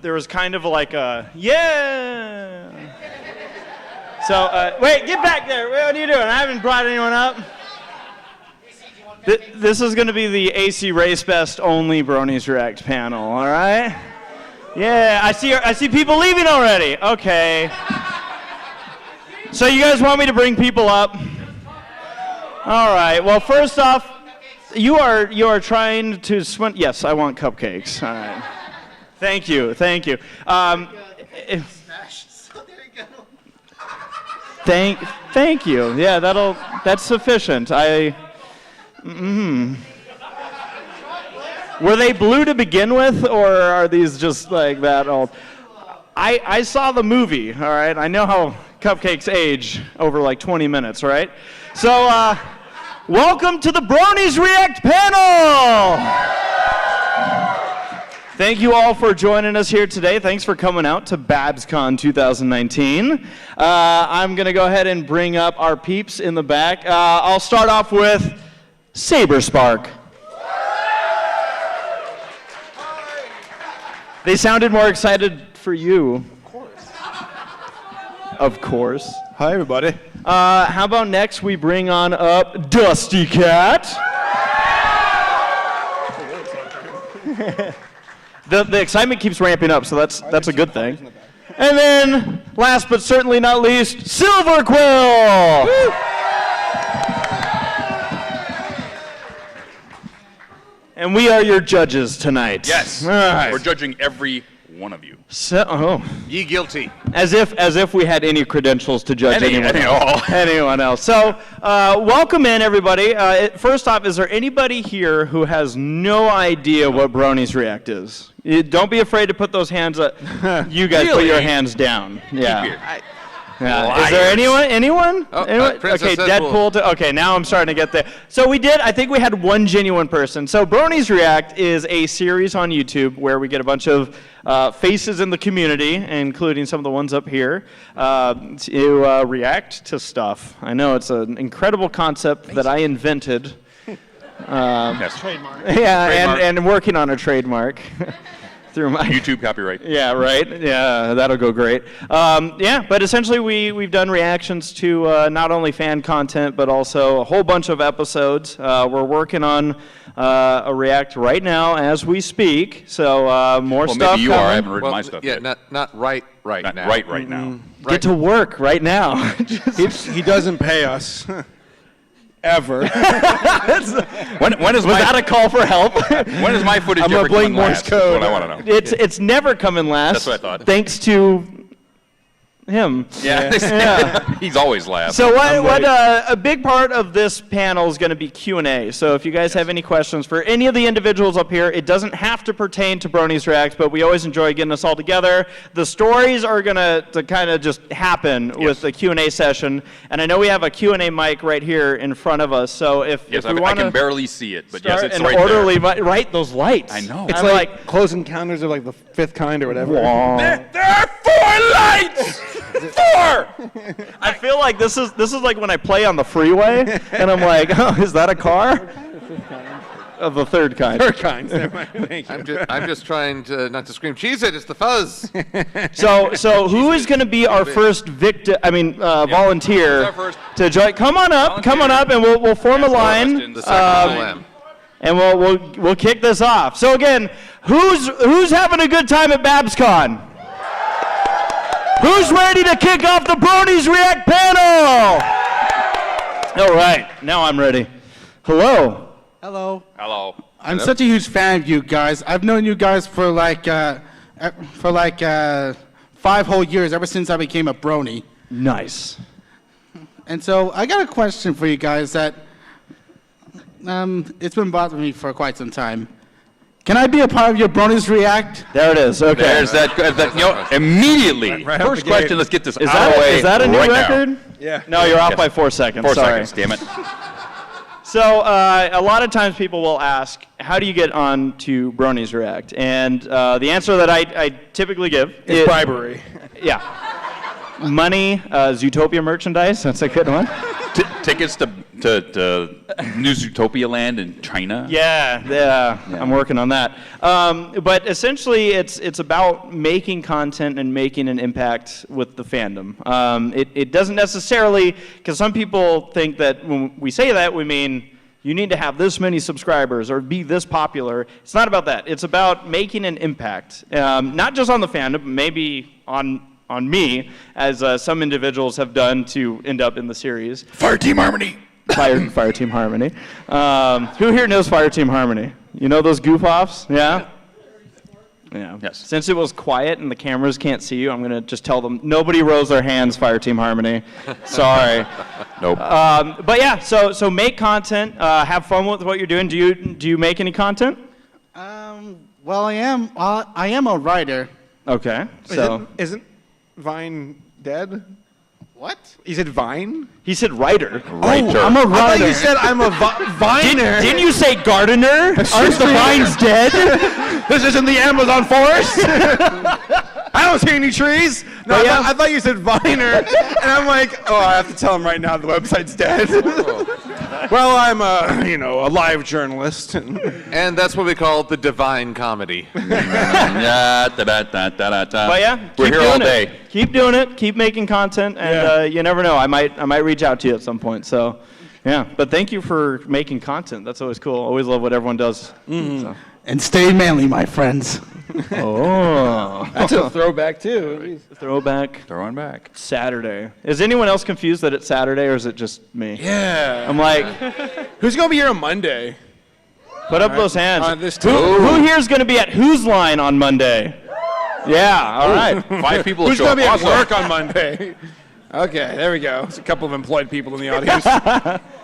there was kind of like a, yeah. So, wait, get back there. What are you doing? I haven't brought anyone up. This is going to be the ACRacebest only Bronies React panel, all right? Yeah, I see people leaving already. Okay. So you guys want me to bring people up? All right. Well, first off, you are trying to swim. Yes, I want cupcakes. All right. Thank you. Thank you. Thank you. Yeah, that's sufficient. Were they blue to begin with, or are these just like that old? I saw the movie, all right? I know how cupcakes age over like 20 minutes, right? So, welcome to the Bronies React panel! Thank you all for joining us here today. Thanks for coming out to Babscon 2019. I'm going to go ahead and bring up our peeps in the back. I'll start off with Saberspark. They sounded more excited for you. Of course. Of course. Hi, everybody. How about next we bring on up Dusty Cat? The excitement keeps ramping up, so that's a good thing. And then, last but certainly not least, Silver Quill! Woo! And we are your judges tonight. Yes. All right. We're judging every one of you. So, Ye guilty. As if we had any credentials to judge anyone else. So, welcome in, everybody. First off, is there anybody here who has no idea what Bronies React is? Don't be afraid to put those hands up. You guys put your hands down. Yeah. Yeah. Is there anyone? Oh, okay, Deadpool. Okay, now I'm starting to get there. So I think we had one genuine person. So Bronies React is a series on YouTube where we get a bunch of faces in the community, including some of the ones up here, to react to stuff. I know it's an incredible concept that I invented. Yes. Trademark. Yeah, and working on a trademark. Through my YouTube copyright. Yeah, right. Yeah, that'll go great. Yeah, but essentially we've done reactions to not only fan content, but also a whole bunch of episodes. We're working on a react right now as we speak, so more stuff maybe you coming. are. I haven't written my stuff yet. Not right Not now. right now. Get to work right now. He doesn't pay us. Ever. When is Was that a call for help? when is my footage I'm ever a blank coming Morse last? code. That's what I want to know. It's never coming last. That's what I thought. Thanks to him. Yeah. He's always last. So a big part of this panel is going to be Q&A. So if you guys have any questions for any of the individuals up here, it doesn't have to pertain to Bronies React, but we always enjoy getting us all together. The stories are going to kind of just happen with the Q&A session. And I know we have a Q&A mic right here in front of us. So if we I can barely see it, but yes, it's an right orderly there. Right, those lights. I know. It's like Close Encounters of like the fifth kind or whatever. There are 4 lights! 4! I feel like this is like when I play on the freeway, and I'm like, oh, is that a car? Of the third kind. Third kind. Thank you. I'm just trying to not to scream, cheese it, it's the fuzz. So who is going to be our first volunteer to join? Come on up, and we'll form a line. And we'll kick this off. So again, who's having a good time at Babscon? Who's ready to kick off the Bronies React panel? All right, now I'm ready. Hello. Hello. Hello. I'm such a huge fan of you guys. I've known you guys for like 5 whole years, ever since I became a Brony. Nice. And so I got a question for you guys that it's been bothering me for quite some time. Can I be a part of your Bronies React? There it is. Okay. There's that immediately. Right First question, let's get this out of the way. Is that a new record? Now. Yeah. No, you're off by 4 seconds. 4 Sorry. seconds, damn it. So a lot of times people will ask, how do you get on to Bronies React? And the answer that I typically give is bribery. Yeah. Money, Zootopia merchandise, that's a good one. Tickets to to New Zootopia Land in China. Yeah, I'm working on that. But essentially, it's about making content and making an impact with the fandom. It doesn't necessarily, because some people think that when we say that, we mean you need to have this many subscribers or be this popular. It's not about that. It's about making an impact, not just on the fandom, but maybe on me, as some individuals have done to end up in the series. Fireteam Harmony. Fireteam Harmony. Who here knows Fireteam Harmony? You know those goof-offs? Yeah? Yeah. Yes. Since it was quiet and the cameras can't see you, I'm going to just tell them, nobody rose their hands, Fireteam Harmony. Sorry. Nope. But yeah, so make content, have fun with what you're doing. Do you make any content? Well, I am a writer. Okay. So Isn't Vine dead? What? You said Vine? he said writer. Writer. I'm a I thought writer. you said I'm a viner. Didn't you say gardener? Aren't the vines dead? This isn't the Amazon forest. I don't see any trees. No, But yeah. I thought you said viner, and I'm like, oh, I have to tell him right now the website's dead. Well, I'm a live journalist. And that's what we call the divine comedy. But But yeah, we're keep here doing all it. day. Keep doing it. Keep making content, and you never know. I might reach out to you at some point. So, yeah. But thank you for making content. That's always cool. Always love what everyone does. So. And stay manly, my friends. Oh, That's a throwback too. throwback Throwing back. Saturday. Is anyone else confused that it's Saturday, or is it just me? Yeah. I'm like, Who's gonna be here on Monday? put up those hands. This Who here is going to be at Who's Line on Monday? Yeah. All right. 5 people Who's show gonna up. be at Awesome. work on Monday? Okay, there we go. There's a couple of employed people in the audience.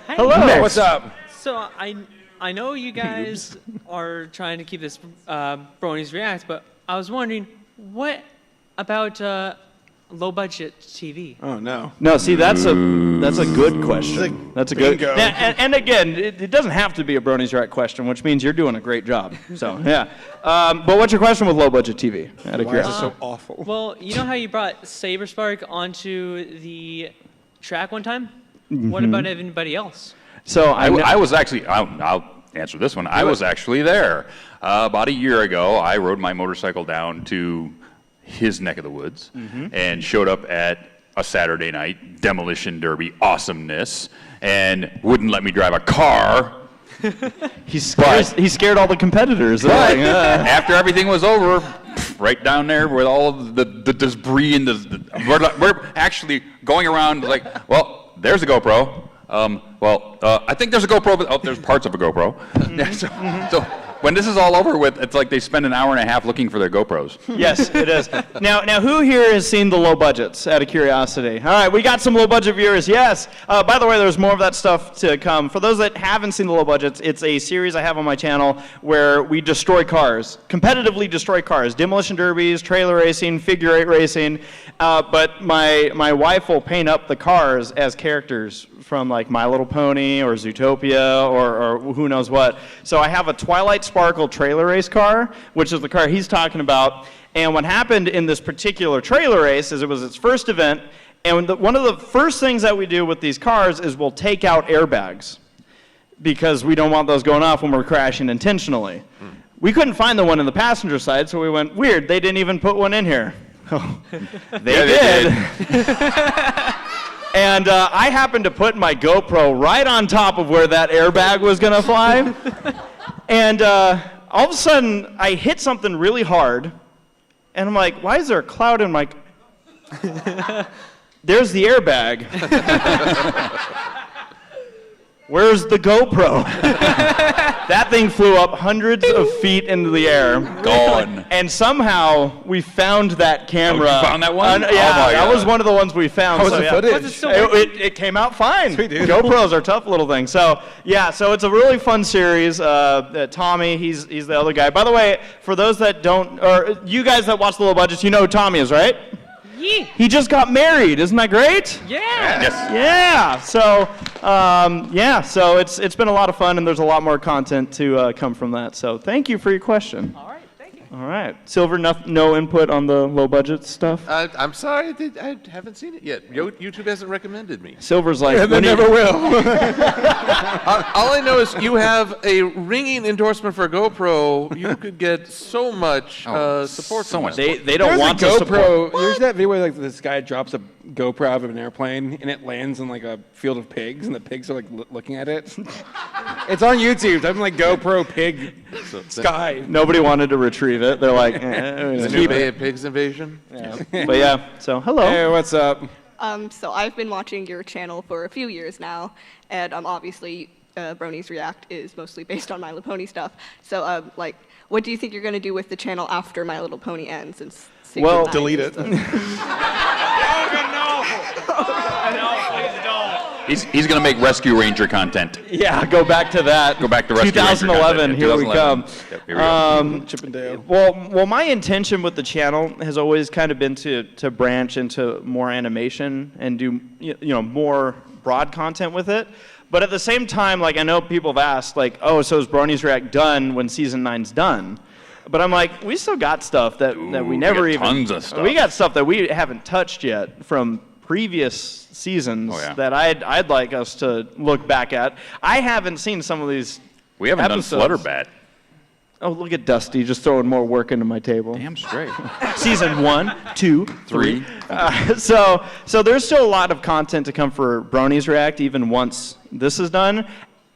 Hello. What's up? So I know you guys are trying to keep this Bronies React, but I was wondering, what about low budget TV? Oh no. No, see, that's a good question. That's a good. Bingo. And again, it doesn't have to be a Bronies React question, which means you're doing a great job. So yeah. But what's your question with low budget TV? Out of Why is it curiosity. so awful? Well, you know how you brought Saberspark onto the track one time? What about anybody else? So I was actually, I'll answer this one. I was actually there. About a year ago, I rode my motorcycle down to his neck of the woods and showed up at a Saturday night demolition derby awesomeness and wouldn't let me drive a car. he scared all the competitors. They're But like, after everything was over, right down there with all of the debris and we're actually going around like, well, there's a GoPro. I think there's a GoPro, but there's parts of a GoPro. So when this is all over with, it's like they spend an hour and a half looking for their GoPros. Yes, it is. Now, who here has seen the low budgets, out of curiosity? All right, we got some low budget viewers, yes. By the way, there's more of that stuff to come. For those that haven't seen the low budgets, it's a series I have on my channel where we destroy cars, competitively destroy cars, demolition derbies, trailer racing, figure 8 racing, but my wife will paint up the cars as characters from like My Little Pony or Zootopia or who knows what. So I have a Twilight Sparkle trailer race car, which is the car he's talking about. And what happened in this particular trailer race is it was its first event, and one of the first things that we do with these cars is we'll take out airbags because we don't want those going off when we're crashing intentionally. We couldn't find the one in the passenger side, so we went, weird, they didn't even put one in here. Oh, they did. And I happened to put my GoPro right on top of where that airbag was going to fly. And all of a sudden, I hit something really hard. And I'm like, why is there a cloud in my... There's the airbag. Where's the GoPro? That thing flew up hundreds of feet into the air. Gone. And somehow we found that camera. Oh, you found that one? Yeah, Oh my that God. was one of the ones we found. How was so, the yeah. footage? Was it still It came out fine. Sweet, dude. GoPros are tough little things. So yeah, so it's a really fun series. Tommy, he's the other guy. By the way, for those that don't, or you guys that watch the low budgets, you know who Tommy is, right? Yeah. He just got married. Isn't that great? Yeah. Yes. Yeah. So it's been a lot of fun, and there's a lot more content to come from that. So thank you for your question. All right, thank you. All right. Silver, no input on the low budget stuff? I'm sorry, I haven't seen it yet. YouTube hasn't recommended me. Silver's like, Yeah, they never will. All I know is you have a ringing endorsement for GoPro. You could get so much support. So much. they don't want to There's a support. GoPro. There's that video where like this guy drops a GoPro out of an airplane and it lands in like a field of pigs and the pigs are like looking at it. It's on YouTube. I'm like GoPro pig sky. Nobody wanted to retrieve it. They're like, The new Bay of Pigs invasion. but yeah. So hello. Hey, what's up? So I've been watching your channel for a few years now, and obviously Bronies React is mostly based on My Little Pony stuff. So like, what do you think you're going to do with the channel after My Little Pony ends? Since Well, delete it. He's going to make Rescue Ranger content. Yeah, go back to that. Go back to Rescue Ranger 2011. content. Here we come. Yep, here we go. Chip and Dale. Well, my intention with the channel has always kind of been to branch into more animation and do more broad content with it. But at the same time, like I know people have asked, like, oh, so is Bronies React done when season 9's done? But I'm like, we still got stuff that we never we even. got tons of stuff. We got stuff that we haven't touched yet from previous seasons that I'd like us to look back at. I haven't seen some of these. We haven't episodes. done Flutterbat. Oh, look at Dusty just throwing more work into my table. Damn straight. Season 1, 2, 3. So there's still a lot of content to come for Bronies React even once this is done.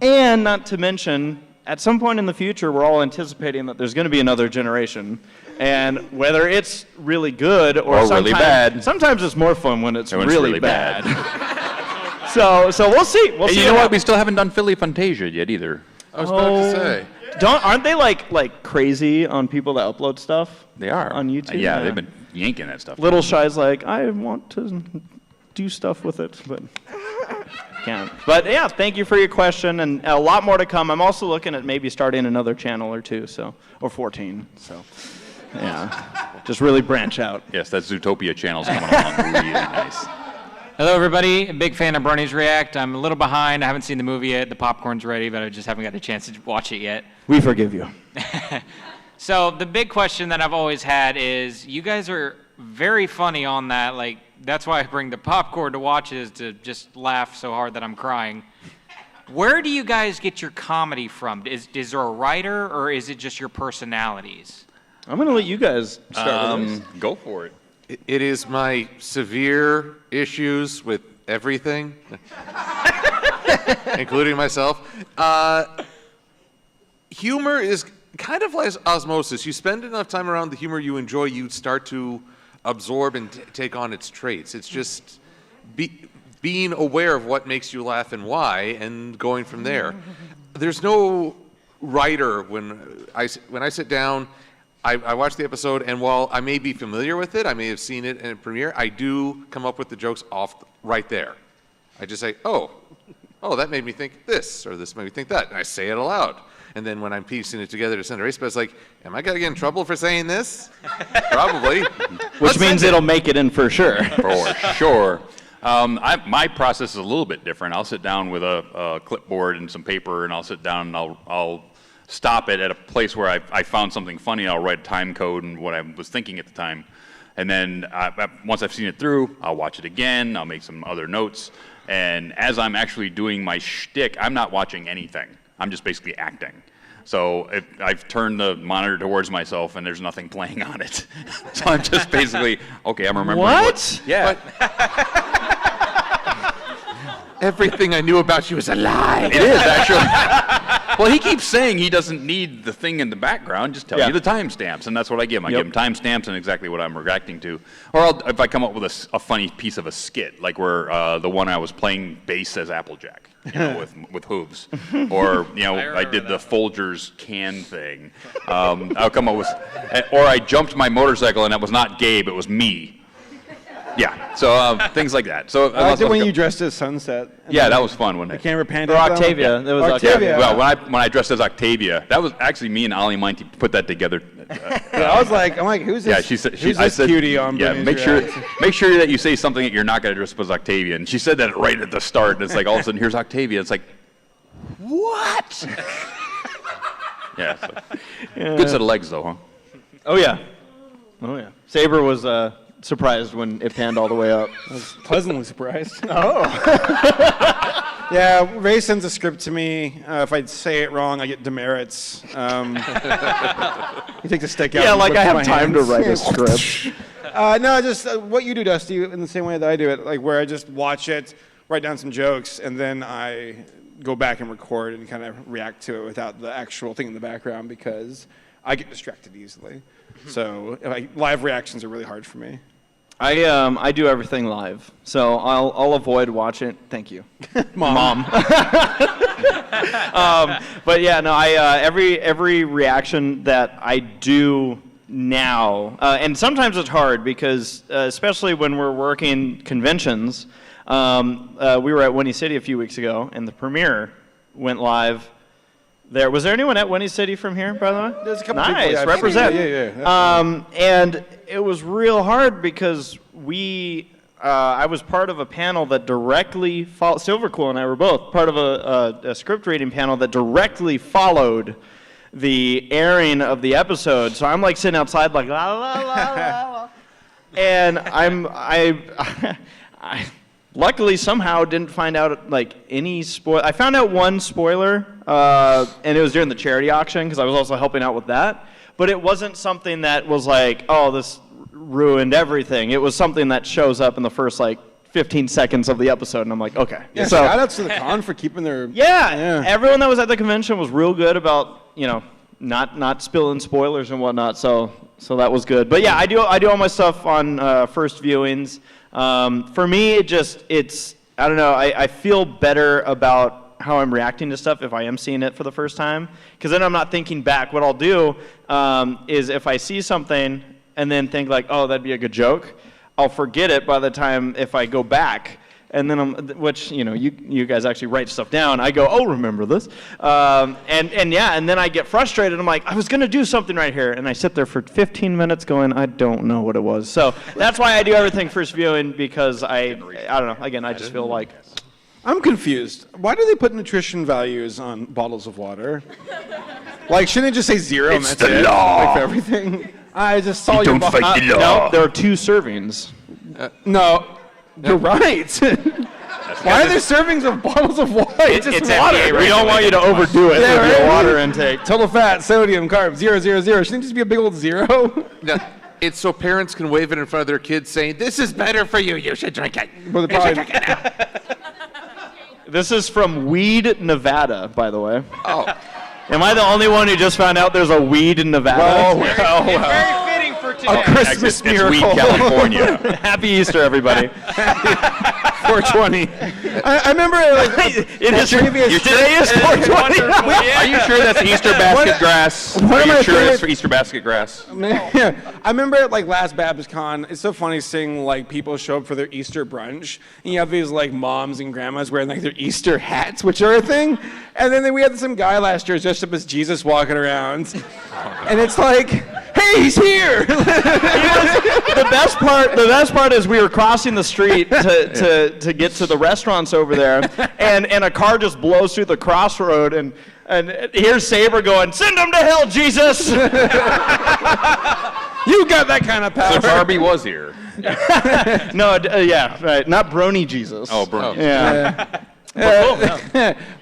And not to mention, at some point in the future, we're all anticipating that there's going to be another generation. And whether it's really good or really bad. Sometimes it's more fun when it's really bad. bad. So we'll see. We'll And see. you know what? We still haven't done Philly Fantasia yet either. I was about to say. Aren't they like crazy on people that upload stuff? They are. On YouTube? Yeah, they've been yanking that stuff. Little Shy's like, I want to do stuff with it, but can't. But yeah, thank you for your question, and a lot more to come. I'm also looking at maybe starting another channel or two, or 14. So yeah, just really branch out. Yes, that Zootopia channel's coming along really nice. Hello, everybody. A big fan of Bronies React. I'm a little behind. I haven't seen the movie yet. The popcorn's ready, but I just haven't got a chance to watch it yet. We forgive you. So the big question that I've always had is, you guys are very funny on that. Like, that's why I bring the popcorn to watch, is to just laugh so hard that I'm crying. Where do you guys get your comedy from? Is there a writer, or is it just your personalities? I'm going to let you guys start with this. Go for it. It is my severe issues with everything, including myself. Humor is kind of like osmosis. You spend enough time around the humor you enjoy, you start to absorb and take on its traits. It's just being aware of what makes you laugh and why, and going from there. There's no writer when I sit down. I watch the episode, and while I may be familiar with it, I may have seen it in a premiere, I do come up with the jokes right there. I just say, oh, that made me think this, or this made me think that, and I say it aloud. And then when I'm piecing it together to send a ACRacebest, like, am I going to get in trouble for saying this? Probably. Which means it'll make it in for sure. For sure. My process is a little bit different. I'll sit down with a clipboard and some paper, and I'll sit down and I'll stop it at a place where I found something funny. I'll write a time code and what I was thinking at the time. And then once I've seen it through, I'll watch it again. I'll make some other notes. And as I'm actually doing my shtick, I'm not watching anything. I'm just basically acting. So I've turned the monitor towards myself, and there's nothing playing on it. So I'm just basically, okay, I'm remembering What? Yeah. Everything I knew about you is a lie. It is, actually. Well, he keeps saying he doesn't need the thing in the background, just tell you the timestamps, and that's what I give him. I give him timestamps and exactly what I'm reacting to. Or if I come up with a funny piece of a skit, like where the one I was playing bass as Applejack, with hooves. Or, I did the Folgers can thing. I'll come up with, or I jumped my motorcycle and that was not Gabe, it was me. Yeah, so things like that. So I liked it when you dressed as Sunset. Yeah, that was fun. When I can't repent. Or Octavia. That was Octavia. Well, when I dressed as Octavia, that was actually me and Ali Minty put that together. I was like, who's this? Yeah, she said. Who's I this said, cutie on? Yeah, Bronies make sure that you say something that you're not going to dress up as Octavia. And she said that right at the start. And it's like all of a sudden, here's Octavia. It's like, what? Yeah. Good set of legs, though, huh? Oh yeah. Oh yeah. Saber was surprised when it panned all the way up. I was pleasantly surprised. Oh. Yeah, Ray sends a script to me. If I say it wrong, I get demerits. He takes a stick out. Yeah, and like whips I have my time to hands. write a script. No, just what you do, Dusty, in the same way that I do it, like where I just watch it, write down some jokes, and then I go back and record and kind of react to it without the actual thing in the background because I get distracted easily. So live reactions are really hard for me. I do everything live, so I'll avoid watching. Thank you, Mom. But yeah, no, every reaction that I do now, and sometimes it's hard because especially when we're working conventions. We were at Winnie City a few weeks ago, and the premiere went live. Was there anyone at Winnie City from here, by the way? There's a couple nice, people. Nice, represent. Yeah. And it was real hard because I was part of a panel that directly followed, Silverquill and I were both part of a script reading panel that directly followed the airing of the episode. So I'm like sitting outside like, la, la, la, la, la. And I luckily somehow didn't find out like any spoil. I found out one spoiler, and it was during the charity auction because I was also helping out with that. But it wasn't something that was like, oh, this ruined everything. It was something that shows up in the first like 15 seconds of the episode, and I'm like, okay. Yeah, so shout outs to the con for keeping their yeah. Everyone that was at the convention was real good about not spilling spoilers and whatnot. So that was good. But yeah, I do all my stuff on first viewings. For me, it's I don't know. I feel better about how I'm reacting to stuff if I am seeing it for the first time, because then I'm not thinking back. What I'll do is if I see something and then think like, oh, that'd be a good joke, I'll forget it by the time if I go back. And then which you guys actually write stuff down. I go, oh, remember this, and then I get frustrated. I'm like, I was gonna do something right here, and I sit there for 15 minutes going, I don't know what it was. So that's why I do everything first viewing, because I don't know. Again, I just feel like I'm confused. Why do they put nutrition values on bottles of water? Like, shouldn't it just say 0 and that's it? Like for everything. I just saw your don't fight the law. No, there are 2 servings. No. You're right. Why are there servings of bottles of water? It's just water. We don't want you to overdo it with your water intake. Total fat, sodium, carbs, 0, 0, 0. Shouldn't it just be a big old 0? No, it's so parents can wave it in front of their kids saying, this is better for you, you should drink it. Well, You should drink it now. This is from Weed, Nevada, by the way. Oh. Am I the only one who just found out there's a weed in Nevada? It's very fitting for today. A Christmas It's miracle. Weed, California. Happy Easter, everybody. 420. I remember like, It is today is 420. Are you sure that's Easter basket grass? One Are of you my sure that's favorite- for Easter basket grass? Yeah, I remember at like last Babscon, it's so funny seeing like people show up for their Easter brunch, and you have these like moms and grandmas wearing like their Easter hats, which are a thing, and then we had some guy last year dressed up as Jesus walking around, and it's like, hey, he's here! The best part is we were crossing the street to get to the restaurants over there, and a car just blows through the crossroad, and here's Saber going, send him to hell, Jesus! You got that kind of power. So Barbie was here. No, yeah, right, not Brony Jesus. Oh, bro. Yeah.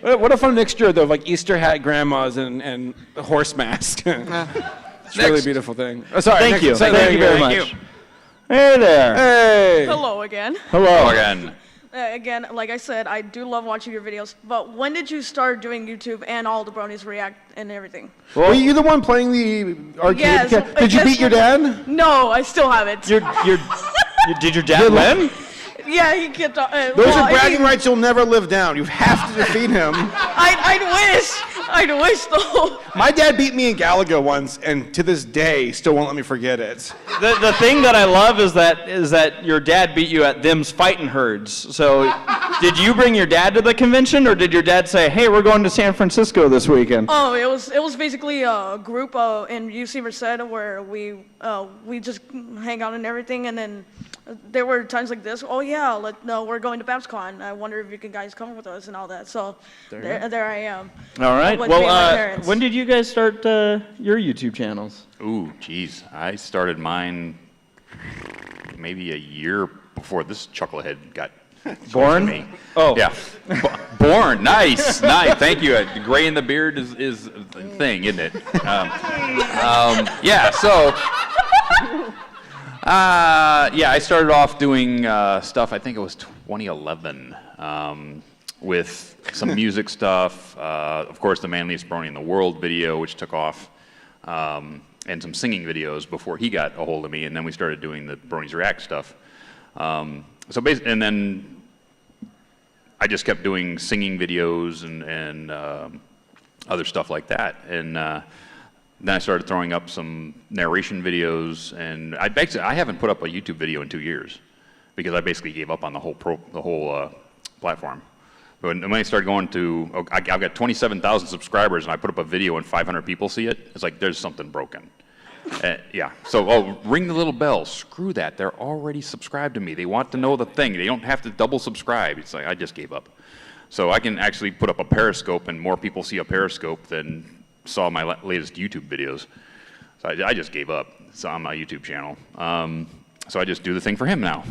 What a fun mixture though, of like Easter hat grandmas and a horse mask. It's a really beautiful thing. Oh, sorry. Thank you. Sorry, Thank you very much. Thank you. Hey there. Hey. Hello again. Hello. Again. Again, like I said, I do love watching your videos, but when did you start doing YouTube and all the Bronies React and everything? Were you the one playing the arcade? Yes, Did you beat your dad? No, I still haven't. Did your dad win? Yeah, he kept. Those are bragging rights you'll never live down. You have to defeat him. I'd wish though. My dad beat me in Galaga once, and to this day, still won't let me forget it. The thing that I love is that your dad beat you at them's fighting herds. So, did you bring your dad to the convention, or did your dad say, "Hey, we're going to San Francisco this weekend"? Oh, it was basically a group in UC Merced where we just hang out and everything, and then there were times like this. Oh yeah, no, we're going to Babscon. I wonder if you can guys come with us and all that. So there I am. All right. With me and my Well, parents. when did you guys start your YouTube channels? Ooh, geez. I started mine maybe a year before this chucklehead got Born? Me. Oh. Yeah. Born. Nice. Nice. Thank you. Gray in the beard is a thing, isn't it? Yeah, so... yeah, I started off doing stuff, I think it was 2011, with some music stuff, of course the manliest brony in the world video, which took off, and some singing videos before he got a hold of me, and then we started doing the Bronies React stuff. So basically, and then I just kept doing singing videos and other stuff like that, and then I started throwing up some narration videos, and I haven't put up a YouTube video in 2 years because I basically gave up on the whole platform. But when I started going to, I've got 27,000 subscribers, and I put up a video and 500 people see it. It's like there's something broken. Yeah. So, ring the little bell. Screw that. They're already subscribed to me. They want to know the thing. They don't have to double subscribe. It's like I just gave up. So I can actually put up a Periscope, and more people see a Periscope than saw my latest YouTube videos. So I just gave up. It's on my YouTube channel. So I just do the thing for him now.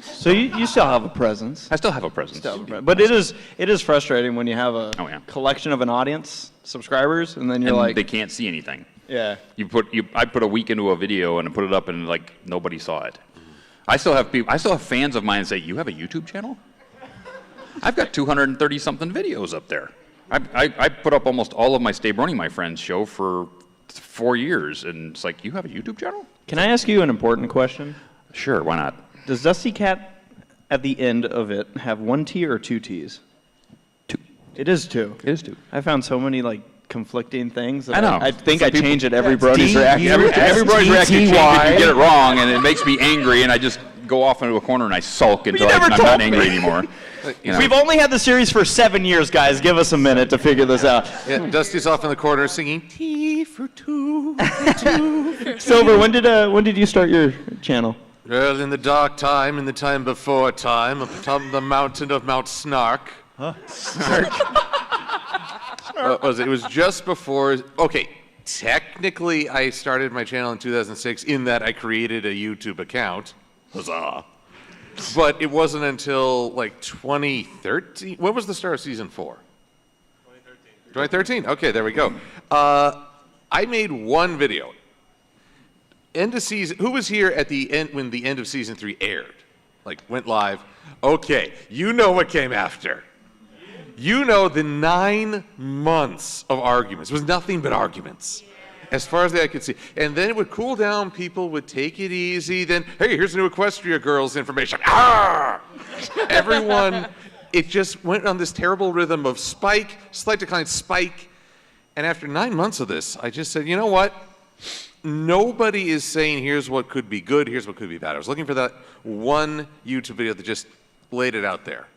So you still have a presence. I still have a presence. But it is frustrating when you have a collection of an audience, subscribers, and then you're like... they can't see anything. Yeah. I put a week into a video and I put it up and like nobody saw it. I still have fans of mine say, "You have a YouTube channel?" I've got 230 something videos up there. I put up almost all of my Stay Brony My Friends show for 4 years, and it's like, you have a YouTube channel? Can I ask you an important question? Sure, why not? Does Dusty Cat at the end of it have 1 T or 2 T's? 2. It is 2. It is 2. I found so many like conflicting things. That I know. I think I change it every Brony's React. Every Brony's React you change it, you get it wrong, and it makes me angry, and I just go off into a corner and I sulk until I'm not angry anymore. You know. We've only had the series for 7 years, guys. Give us a minute to figure this out. Yeah, Dusty's off in the corner singing T for 2, for 2, for 2. Silver, when did you start your channel? Well, in the dark time, in the time before time, upon the mountain of Mount Snark. Huh? It was just before. Okay, technically, I started my channel in 2006 in that I created a YouTube account. Huzzah! But it wasn't until like 2013. When was the start of season 4? 2013. Okay, there we go. I made one video. End of season. Who was here at the end when the end of season 3 aired? Like went live. Okay, you know what came after. You know the 9 months of arguments. It was nothing but arguments, as far as the eye could see. And then it would cool down. People would take it easy. Then, hey, here's a new Equestria Girls information. Ah! Everyone, it just went on this terrible rhythm of spike, slight decline, spike. And after 9 months of this, I just said, you know what? Nobody is saying here's what could be good, here's what could be bad. I was looking for that one YouTube video that just laid it out there.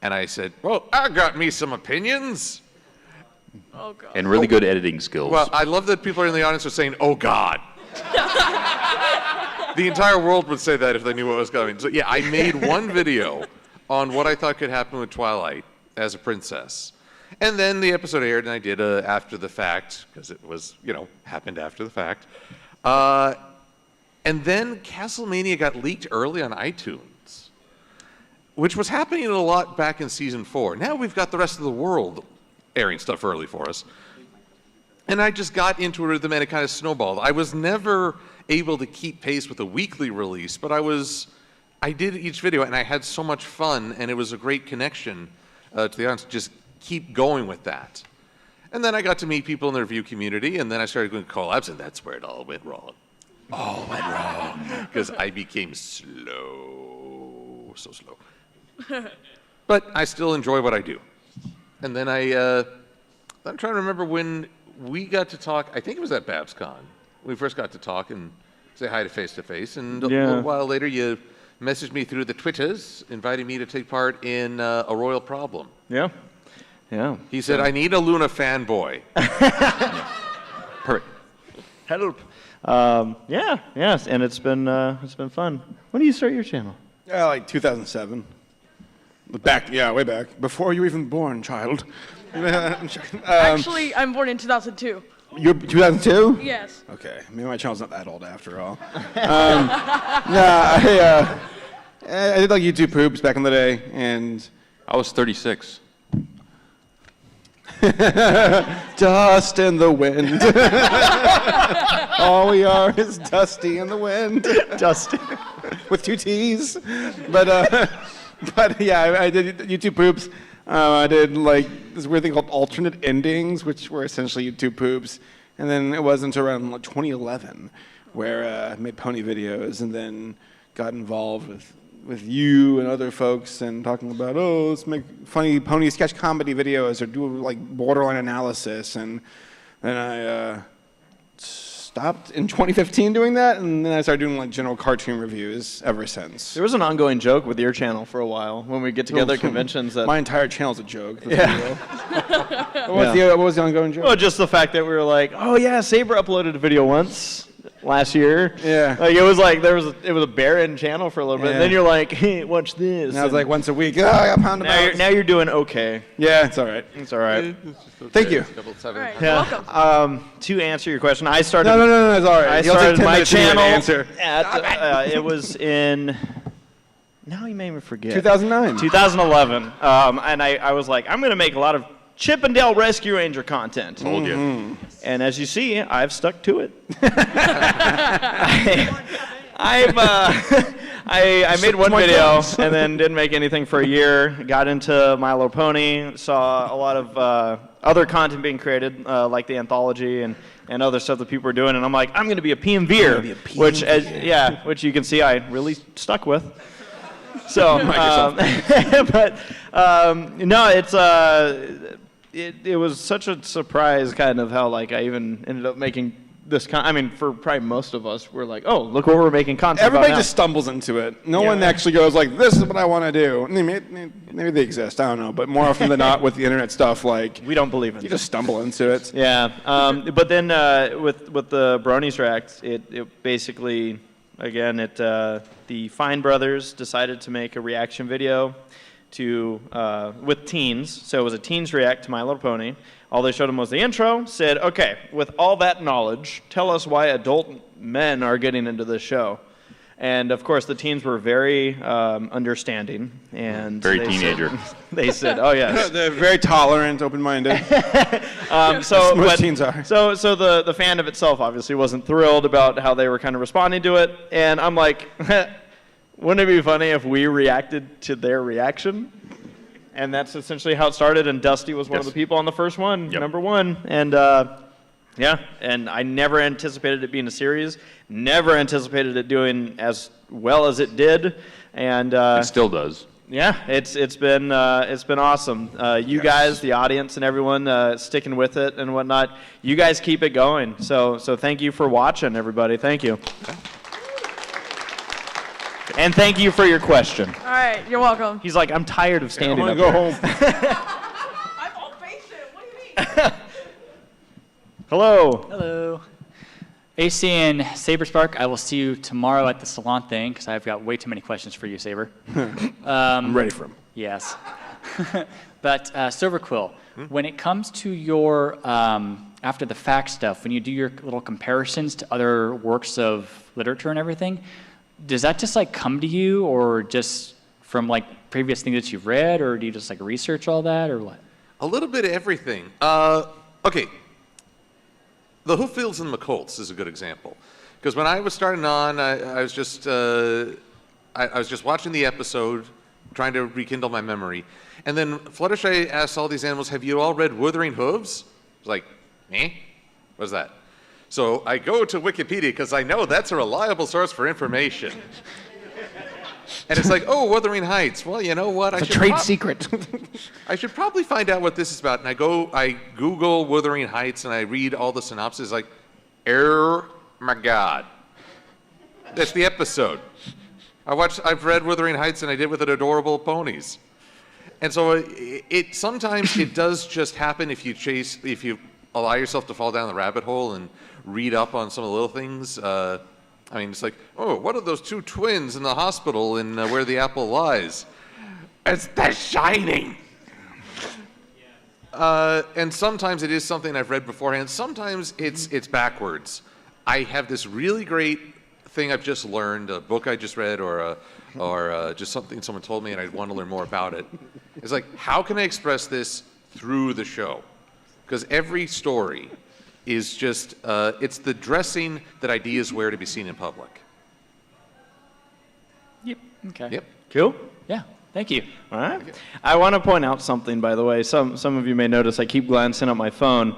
And I said, well, I got me some opinions. Oh, God. And really good editing skills. Well, I love that people in the audience are saying, oh, God. The entire world would say that if they knew what was coming. So, yeah, I made one video on what I thought could happen with Twilight as a princess. And then the episode aired, and I did after the fact, because it was, happened after the fact. And then Castlemania got leaked early on iTunes, which was happening a lot back in season 4. Now we've got the rest of the world airing stuff early for us. And I just got into a rhythm, and it kind of snowballed. I was never able to keep pace with a weekly release, but I did each video, and I had so much fun, and it was a great connection to the audience. Just keep going with that. And then I got to meet people in the review community, and then I started doing collabs, and that's where it all went wrong. All went wrong. Because I became slow. So slow. But I still enjoy what I do. And then I'm trying to remember when we got to talk. I think it was at Babscon. We first got to talk and say hi to face, and a little while later you messaged me through the Twitters, inviting me to take part in a Royal Problem. Yeah. Yeah. He said, I need a Luna fanboy. Perfect. Help. Yes, and it's been fun. When did you start your channel? Yeah, like 2007. Back, yeah, way back. Before you were even born, child. Actually, I'm born in 2002. You're 2002? Yes. Okay, maybe my channel's not that old after all. I did like YouTube poops back in the day, and I was 36. dust in the wind. All we are is dusty in the wind. Dusty. With 2 T's. But yeah, I did YouTube poops. I did like this weird thing called alternate endings, which were essentially YouTube poops. And then it wasn't until around like 2011 where I made pony videos and then got involved with you and other folks and talking about, oh, let's make funny pony sketch comedy videos or do like borderline analysis. And then I stopped in 2015 doing that, and then I started doing like general cartoon reviews ever since. There was an ongoing joke with your channel for a while when we get together at conventions. That my entire channel's a joke. Yeah. What was the ongoing joke? Well, just the fact that we were like, oh yeah, Saber uploaded a video once last year. Yeah. Like it was like it was a barren channel for a little bit. And then you're like, hey, watch this. And I was like once a week. Oh, I got pound now you're doing okay. Yeah, it's all right. It's all right. Thank you. All right, Yeah. welcome. To answer your question, I started. No, it's all right. I You'll take started 10 my minutes to channel answer. at it was in. Now you made me forget. 2009. 2011. And I was like, I'm going to make a lot of Chip and Dale Rescue Ranger content. Told you. And as you see, I've stuck to it. I made one video and then didn't make anything for a year. Got into My Little Pony. Saw a lot of other content being created, like the anthology and other stuff that people were doing. And I'm like, I'm going to be a PMVer, which you can see I really stuck with. So, no, it was such a surprise, kind of how like I even ended up making this. I mean, for probably most of us, we're like, oh, look what we're making content. Everybody about just stumbles into it. No one actually goes like, this is what I want to do. Maybe they exist. I don't know. But more often than not, with the internet stuff, like we don't believe in. You just stumble into it. Yeah. But then with the Bronies React, it basically. Again, the Fine brothers decided to make a reaction video with teens. So it was a teens react to My Little Pony. All they showed them was the intro, said, okay, with all that knowledge, tell us why adult men are getting into this show. And of course, the teens were very understanding and very teenager. They said, "Oh yes." They're very tolerant, open-minded. Most teens are. So the fandom itself obviously wasn't thrilled about how they were kind of responding to it, and I'm like, wouldn't it be funny if we reacted to their reaction? And that's essentially how it started. And Dusty was one of the people on the first one, number one, and. Yeah, and I never anticipated it being a series. Never anticipated it doing as well as it did, and it still does. Yeah, it's been awesome. You guys, the audience, and everyone sticking with it and whatnot. You guys keep it going. So thank you for watching, everybody. Thank you, and thank you for your question. All right, you're welcome. He's like, I'm tired of standing up here. I want to go home. I'm all patient. What do you mean? Hello. Hello. AC and SaberSpark, I will see you tomorrow at the salon thing because I've got way too many questions for you, Saber. I'm ready for them. Yes. But Silverquill, when it comes to your after the fact stuff, when you do your little comparisons to other works of literature and everything, does that just like come to you, or just from like previous things that you've read, or do you just like research all that, or what? A little bit of everything. Okay. The Hooffields and McColts is a good example, because when I was starting on, I was just watching the episode, trying to rekindle my memory, and then Fluttershy asked all these animals, "Have you all read Wuthering Hooves?" I was like, "Eh? What's that?" So I go to Wikipedia because I know that's a reliable source for information. And it's like, oh, Wuthering Heights. Well, you know what? It's a trade secret. I should probably find out what this is about. And I Google Wuthering Heights and I read all the synopses. Like, my God, that's the episode. I've read Wuthering Heights and I did with it Adorable Ponies. And so sometimes it does just happen if you allow yourself to fall down the rabbit hole and read up on some of the little things. I mean, it's like, oh, what are those two twins in the hospital in Where the Apple Lies? It's The Shining. And sometimes it is something I've read beforehand. Sometimes it's backwards. I have this really great thing I've just learned, a book I just read, or just something someone told me, and I want to learn more about it. It's like, how can I express this through the show? Because every story is just, it's the dressing that ideas wear to be seen in public. Yep. Okay. Yep. Cool. Yeah. Thank you. All right. I want to point out something, by the way. Some of you may notice I keep glancing at my phone.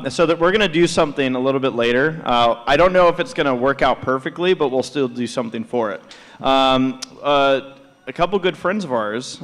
So that we're going to do something a little bit later. I don't know if it's going to work out perfectly, but we'll still do something for it. A couple good friends of ours,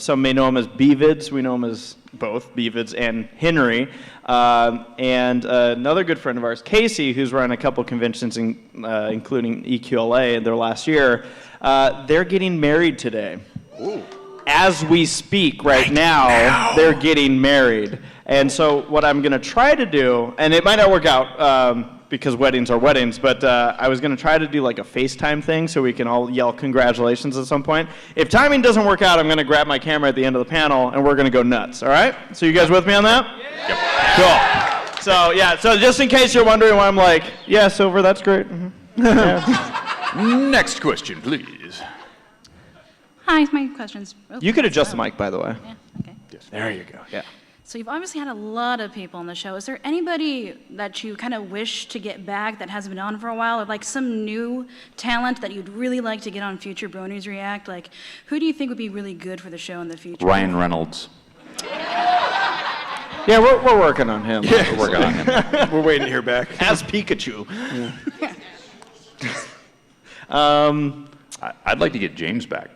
some may know him as Bevids. We know him as both Bevids and Henry. And another good friend of ours, Casey, who's run a couple conventions, including EQLA in their last year. They're getting married today. Ooh. As we speak right now, they're getting married. And so what I'm going to try to do, and it might not work out because weddings are weddings, but I was going to try to do like a FaceTime thing so we can all yell congratulations at some point. If timing doesn't work out, I'm going to grab my camera at the end of the panel and we're going to go nuts, all right? So you guys with me on that? Yeah. Cool. So yeah, so just in case you're wondering why I'm like, yeah, Silver, that's great. Mm-hmm. Yeah. Next question, please. Hi, my question's... Oh, You could adjust the mic, by the way. Yeah, okay. Yes. There you go, yeah. So you've obviously had a lot of people on the show. Is there anybody that you kind of wish to get back that hasn't been on for a while, or like some new talent that you'd really like to get on future Bronies React? Like, who do you think would be really good for the show in the future? Ryan Reynolds. Yeah, we're working on him. Yeah, we're working on him. We're waiting to hear back. As Pikachu. I'd like to get James back.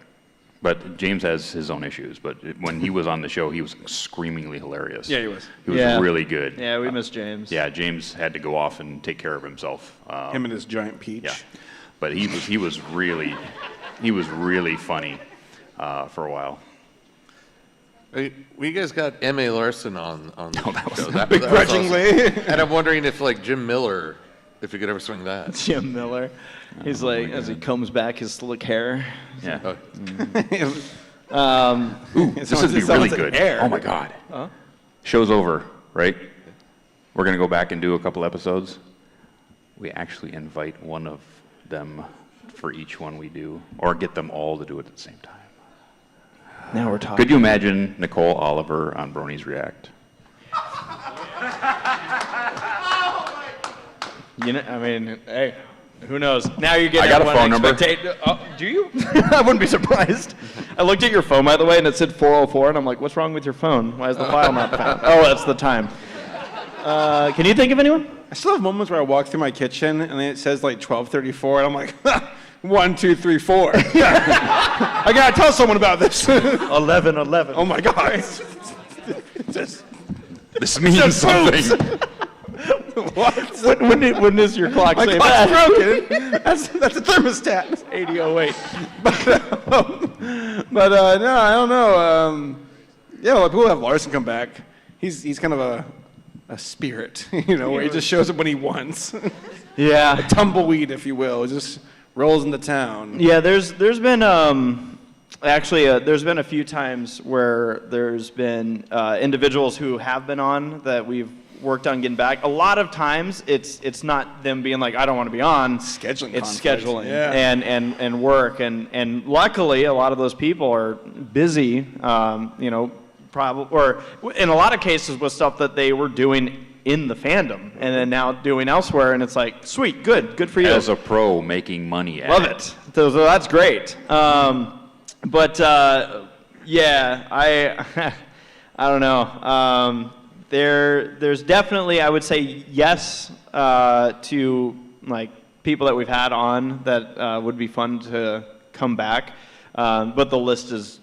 But James has his own issues. But when he was on the show, he was screamingly hilarious. Yeah, he was. He was really good. Yeah, we miss James. Yeah, James had to go off and take care of himself. Him and his giant peach. Yeah, but he was really funny for a while. We guys got M.A. Larson on the show. That Begrudgingly. awesome. And I'm wondering if like Jim Miller, if you could ever swing that. Jim Miller. He's like, as he combs back his slick hair. Yeah. Ooh, this would be really good. Hair. Oh my God. Huh? Show's over, right? We're gonna go back and do a couple episodes. We actually invite one of them for each one we do, or get them all to do it at the same time. Now we're talking. Could you imagine Nicole Oliver on Bronies React? You know, I mean, hey, who knows? Now you're getting. I got a phone number. Oh, do you? I wouldn't be surprised. I looked at your phone, by the way, and it said 404, and I'm like, what's wrong with your phone? Why is the file not found? Oh, that's the time. Can you think of anyone? I still have moments where I walk through my kitchen and it says like 12:34, and I'm like, 1, 2, 3, 4. I gotta tell someone about this. 11:11. Oh my God. This means something. What? When does your clock My say clock's that? broken. That's a thermostat. 80:08. But no, I don't know. Yeah, well, people have Larson come back. He's kind of a spirit, you know, where he just shows up when he wants. Yeah. A tumbleweed, if you will. Just rolls into town. Yeah, there's been actually there's been a few times where there's been individuals who have been on that we've worked on getting back. A lot of times it's not them being like, I don't want to be on. Scheduling. It's conflict. scheduling Yeah. and work and luckily a lot of those people are busy, you know, or in a lot of cases with stuff that they were doing in the fandom and then now doing elsewhere, and it's like, sweet, good for you. As a pro making money at Love it. So that's great. But yeah, I don't know. There's definitely, I would say yes to like people that we've had on that would be fun to come back. But the list is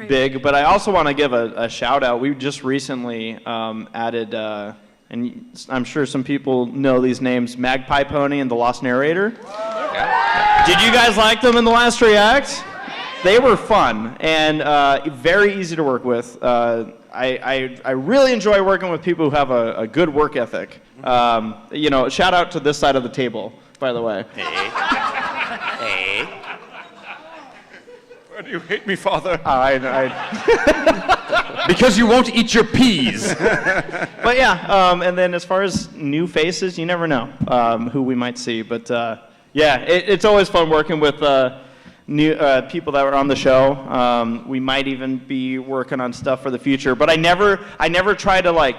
big. But I also want to give a shout out. We just recently added, and I'm sure some people know these names, Magpie Pony and The Lost Narrator. Yeah. Did you guys like them in the last React? they were fun and very easy to work with. I really enjoy working with people who have a good work ethic. You know, shout out to this side of the table, by the way. Hey. Why do you hate me, Father? Because you won't eat your peas. But yeah, and then as far as new faces, you never know who we might see. But yeah, it's always fun working with new people that were on the show. We might even be working on stuff for the future. But I never try to like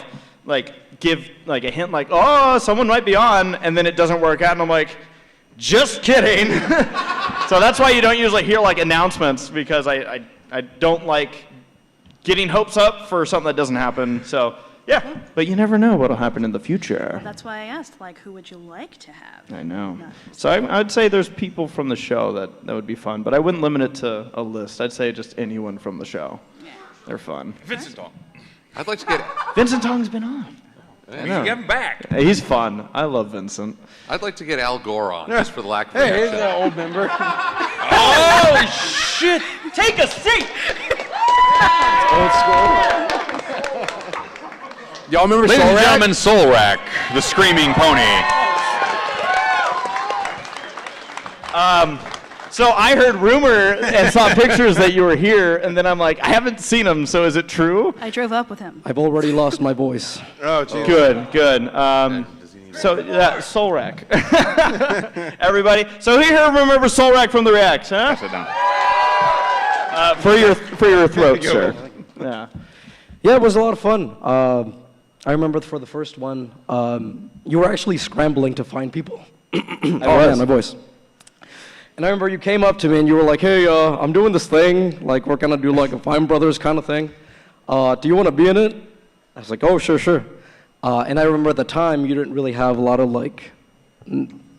give like a hint like, oh, someone might be on, and then it doesn't work out, and I'm like, just kidding. So that's why you don't usually hear like announcements, because I don't like getting hopes up for something that doesn't happen. So yeah, but you never know what'll happen in the future. That's why I asked, like, who would you like to have? I know. So I'd say there's people from the show that would be fun, but I wouldn't limit it to a list. I'd say just anyone from the show. Yeah. They're fun. Vincent Tong. I'd like to get. Vincent Tong's been on. We can get him back. He's fun. I love Vincent. I'd like to get Al Gore on, just for the lack of Hey, reaction. he's an old member. Oh shit! Take a seat. Old school. Y'all remember Ladies and Soul Rack? gentlemen, Soul Rack, the screaming pony. So I heard rumor and saw pictures that you were here, and then I'm like, I haven't seen him, so is it true? I drove up with him. I've already lost my voice. Oh, geez. Good. So Soul Rack. Everybody. So who here remembers Soul Rack from the Reacts, huh? Sit down. For your throat, sir. Yeah. Yeah, it was a lot of fun. I remember for the first one, you were actually scrambling to find people. Man, my voice. And I remember you came up to me and you were like, hey, I'm doing this thing, like we're gonna do like a Fine Brothers kind of thing. Do you wanna be in it? I was like, oh, sure. And I remember at the time you didn't really have a lot of like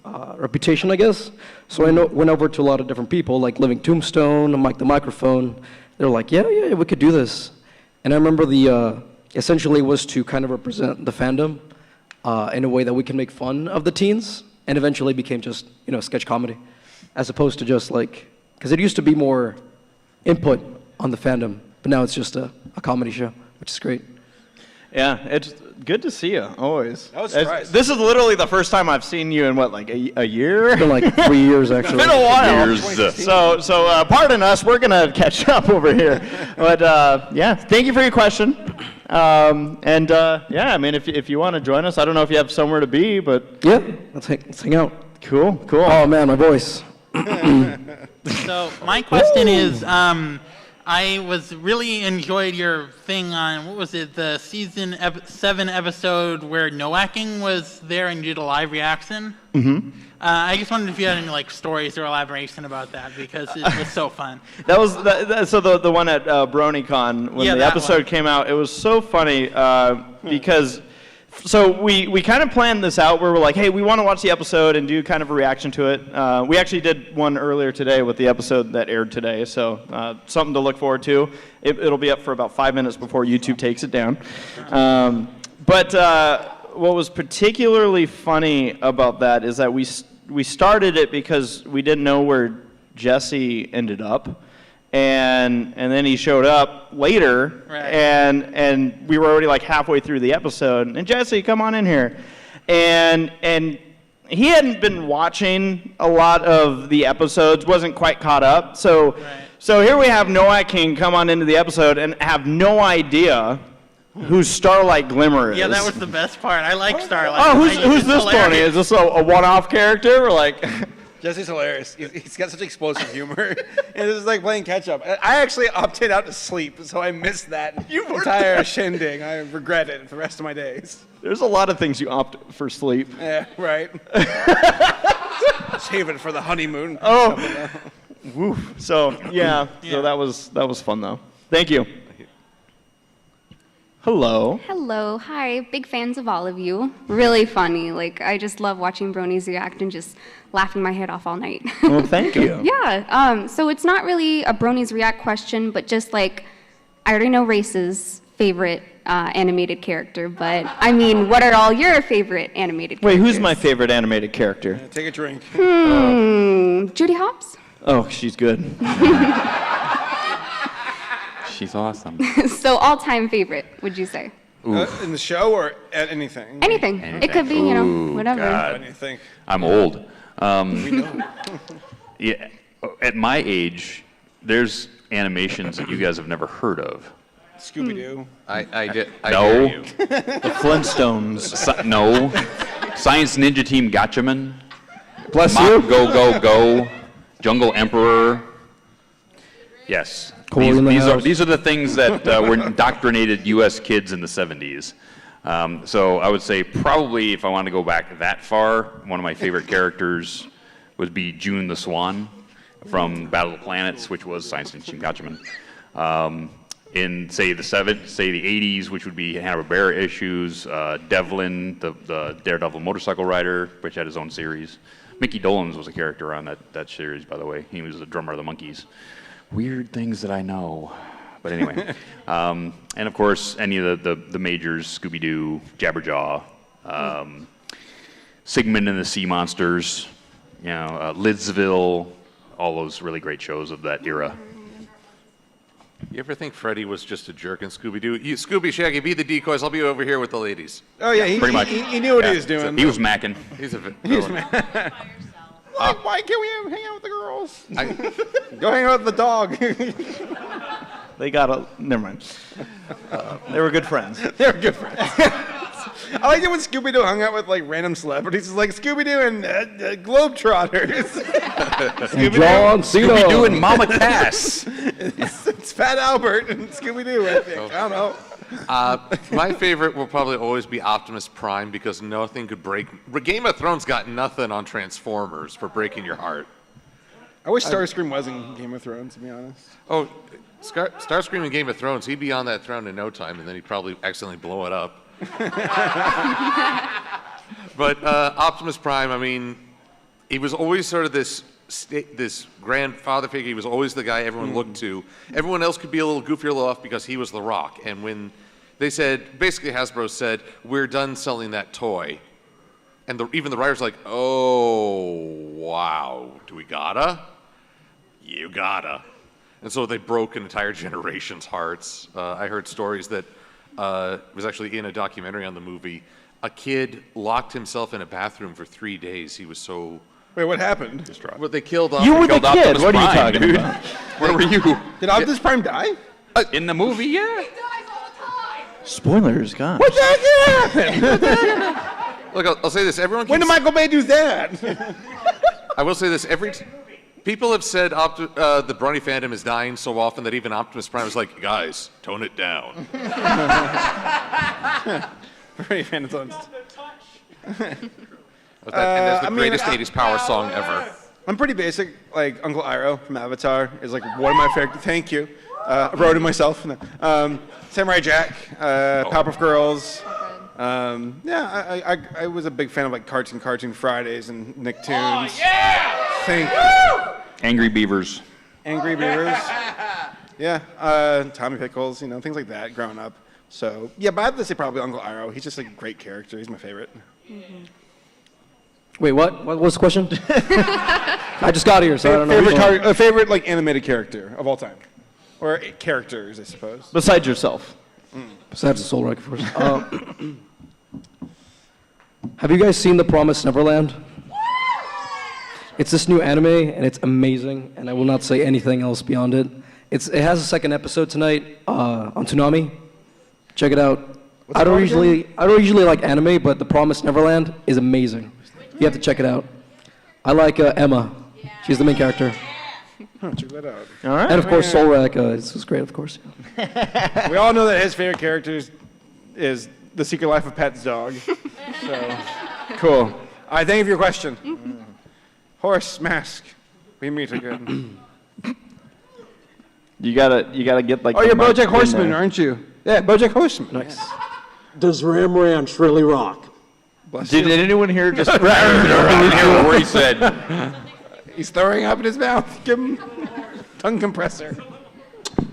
reputation, I guess. So I went over to a lot of different people, like Living Tombstone, Mike the Microphone. They were like, yeah, we could do this. And I remember the essentially was to kind of represent the fandom in a way that we can make fun of the teens, and eventually became just, sketch comedy, as opposed to just like, because it used to be more input on the fandom, but now it's just a comedy show, which is great. Yeah, it's good to see you, always. I was surprised. This is literally the first time I've seen you in, what, like a year? It's been like 3 years, actually. It's been a while. Years. So pardon us, we're going to catch up over here. But yeah, thank you for your question. Yeah, I mean, if you want to join us, I don't know if you have somewhere to be, but... Yeah, let's hang out. Cool. Oh, man, my voice. So my question is, I really enjoyed your thing on, what was it, the season 7 episode where Noaking was there and did a live reaction. Mm-hmm. I just wondered if you had any stories or elaboration about that, because it was so fun. That was the one at BronyCon when the episode came out. It was so funny because. So we kind of planned this out where we're like, hey, we want to watch the episode and do kind of a reaction to it. We actually did one earlier today with the episode that aired today, so something to look forward to. It'll be up for about 5 minutes before YouTube takes it down. But what was particularly funny about that is that we started it because we didn't know where Jesse ended up. And then he showed up later, right. and we were already like halfway through the episode. And Jesse, come on in here, and he hadn't been watching a lot of the episodes, wasn't quite caught up. So here we have Noah King come on into the episode and have no idea who Starlight Glimmer is. Yeah, that was the best part. I like Starlight. Oh, who's this Brony? Is this a one-off character or like? Jesse's hilarious. He's got such explosive humor. And this is like playing catch-up. I actually opted out to sleep, so I missed that entire shindig. I regret it for the rest of my days. There's a lot of things you opt for sleep. Yeah, right. Save it for the honeymoon. Oh, woo. So, yeah. So that was fun, though. Thank you. Hello. Hello. Hi. Big fans of all of you. Really funny. I just love watching Bronies react and just laughing my head off all night. Well, thank you. Yeah. So it's not really a Bronies react question, but just I already know Race's favorite animated character, but I mean, what are all your favorite animated characters? Wait, who's my favorite animated character? Yeah, take a drink. Judy Hopps? Oh, she's good. She's awesome. So all-time favorite, would you say? In the show or at anything? Anything. It could be, whatever. God. What do you think? I'm old. We know. Yeah, at my age, there's animations that you guys have never heard of. Scooby-Doo. I did. No. The Flintstones. No. Science Ninja Team Gatchaman. Bless Mach you. Go Go Go. Jungle Emperor. Yes. Cool in the house. These are the things that were indoctrinated U.S. kids in the 70s. So I would say probably if I want to go back that far, one of my favorite characters would be June the Swan from Battle of the Planets, which was Science Ninja Team Gatchaman. In say the 80s, which would be Hanna-Barbera issues, Devlin, the Daredevil motorcycle rider, which had his own series. Mickey Dolenz was a character on that series, by the way. He was the drummer of the Monkees. Weird things that I know. But anyway. And of course, any of the majors, Scooby-Doo, Jabberjaw, Sigmund and the Sea Monsters, Lidsville, all those really great shows of that era. You ever think Freddy was just a jerk in Scooby-Doo? Scooby, Shaggy, be the decoys. I'll be over here with the ladies. Oh, yeah, Pretty much. He knew what he was doing. He was macking. He's a He was why can't we hang out with the girls? Go hang out with the dog. They got a. Never mind. They were good friends. They were good friends. I like it when Scooby-Doo hung out with like random celebrities. It's like Scooby-Doo and Globetrotters. And John Cena. Scooby-Doo and Mama Cass. It's Fat Albert and Scooby-Doo, I think. I don't know. My favorite will probably always be Optimus Prime because nothing could break. Game of Thrones got nothing on Transformers for breaking your heart. I wish Starscream was in Game of Thrones, to be honest. Oh, Starscream in Game of Thrones, he'd be on that throne in no time, and then he'd probably accidentally blow it up. But Optimus Prime, I mean, he was always sort of this grandfather figure. He was always the guy everyone looked to. Everyone else could be a little goofier, a little off because he was The Rock. And when they said, basically Hasbro said, we're done selling that toy. And even the writer's like, oh, wow, do we gotta? You gotta. And so they broke an entire generation's hearts. I heard stories that it was actually in a documentary on the movie. A kid locked himself in a bathroom for 3 days. He was so... Wait, what happened? distraught. Well, they killed You were the Optimus kid. What are you Prime, talking dude. about? Where were you? Did Optimus Prime die? In the movie, yeah. Spoilers, God. What the heck happened? Look, I'll say this. Everyone When did Michael Bay do that? I will say this. People have said the Brony Fandom is dying so often that even Optimus Prime is like, guys, tone it down. Brony Fandom's And that's the greatest 80s power song ever. I'm pretty basic. Like Uncle Iroh from Avatar is like one of my favorite. Thank you. I wrote it myself. Samurai Jack, Powerpuff Girls. I was a big fan of like Cartoon Fridays and Nicktoons. Oh, yeah! Angry Beavers. Angry Beavers. Yeah, Tommy Pickles, things like that growing up. So, yeah, but I have to say probably Uncle Iroh. He's just a great character. He's my favorite. Mm-hmm. Wait, what? What was the question? I just got here, so I don't know. Favorite like animated character of all time, or characters, I suppose. Besides yourself. Besides the Soul Wrecker, of course. Have you guys seen The Promised Neverland? It's this new anime, and it's amazing, and I will not say anything else beyond it. It has a second episode tonight on Toonami. Check it out. I don't usually like anime, but The Promised Neverland is amazing. You have to check it out. I like Emma. She's the main character. Check that out. All right. And of course, Solrak is great, of course. We all know that his favorite character is The Secret Life of Pet's dog. So, cool. All right, thank you for your question. Horse mask. We meet again. You gotta get like. Oh, you're BoJack Horseman, aren't you? Yeah, BoJack Horseman. Nice. Does Ram Ranch really rock? Did anyone here just? Where he said. He's throwing up in his mouth. Give him tongue compressor.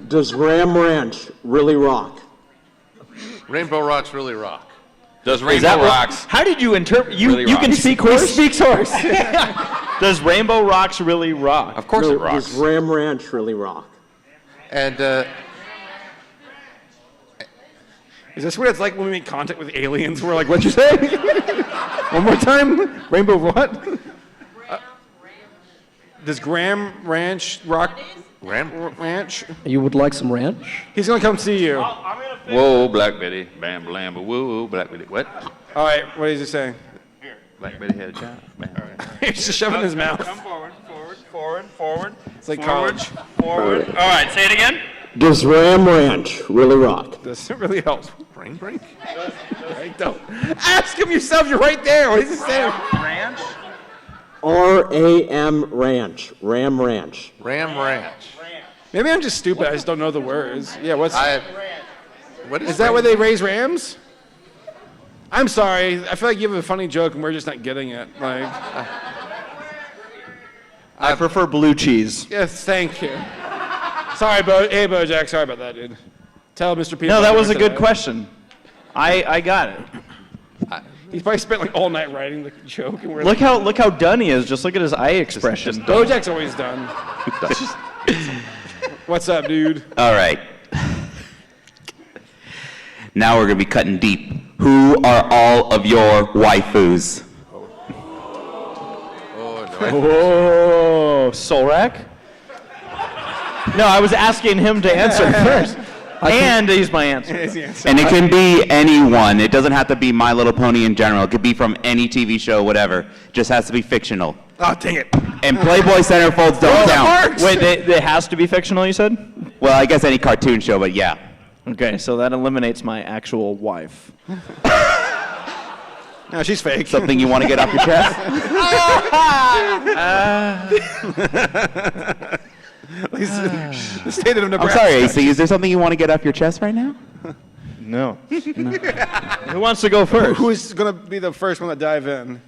Does Ram Ranch really rock? Rainbow Rocks really rock. Does Rainbow Rocks? How did you interpret? You Really can rocks. speak horse. He speaks horse. Does Rainbow Rocks really rock? Of course it rocks. Does Ram Ranch really rock? And Is this what it's like when we make contact with aliens? We're like, what'd you say? One more time? Rainbow what? Does Graham Ranch rock? Ranch? You would like some ranch? He's gonna come see you. Whoa, Black Betty, bam, blam, whoa, Black Betty. What? All right, what is he saying? Black Betty had a job. He's just shoving his mouth. Come forward. It's like college. Forward. All right, say it again. Does Ram Ranch really rock? Does it really help? brain break? Don't. Ask him yourself. You're right there. What is he saying? Ranch? R-A-M Ranch. Ram Ranch. Ram Ranch. Maybe I'm just stupid. I just don't know the words. Yeah, what's... What is that where they raise rams? I'm sorry. I feel like you have a funny joke and we're just not getting it. Like, I prefer blue cheese. yes, thank you. Sorry, hey, Bojack. Sorry about that, dude. Tell Mr. Peanut. No, that Butter was a good today. question. I got it. He's probably spent like all night writing the joke. And we're Look how done he is. Just look at his eye expression. Bojack's always done. What's up, dude? All right. Now we're going to be cutting deep. Who are all of your waifus? Whoa, Solrak? No, I was asking him to answer first. And he's my answer. And it can be anyone. It doesn't have to be My Little Pony in general. It could be from any TV show, whatever. It just has to be fictional. Oh, dang it. And Playboy centerfolds don't count. Wait, it has to be fictional, you said? Well, I guess any cartoon show, but yeah. Okay, so that eliminates my actual wife. No, she's fake. Something you want to get off your chest? The state of Nebraska. I'm sorry, AC. Is there something you want to get off your chest right now? No. Who wants to go first? Who's going to be the first one to dive in?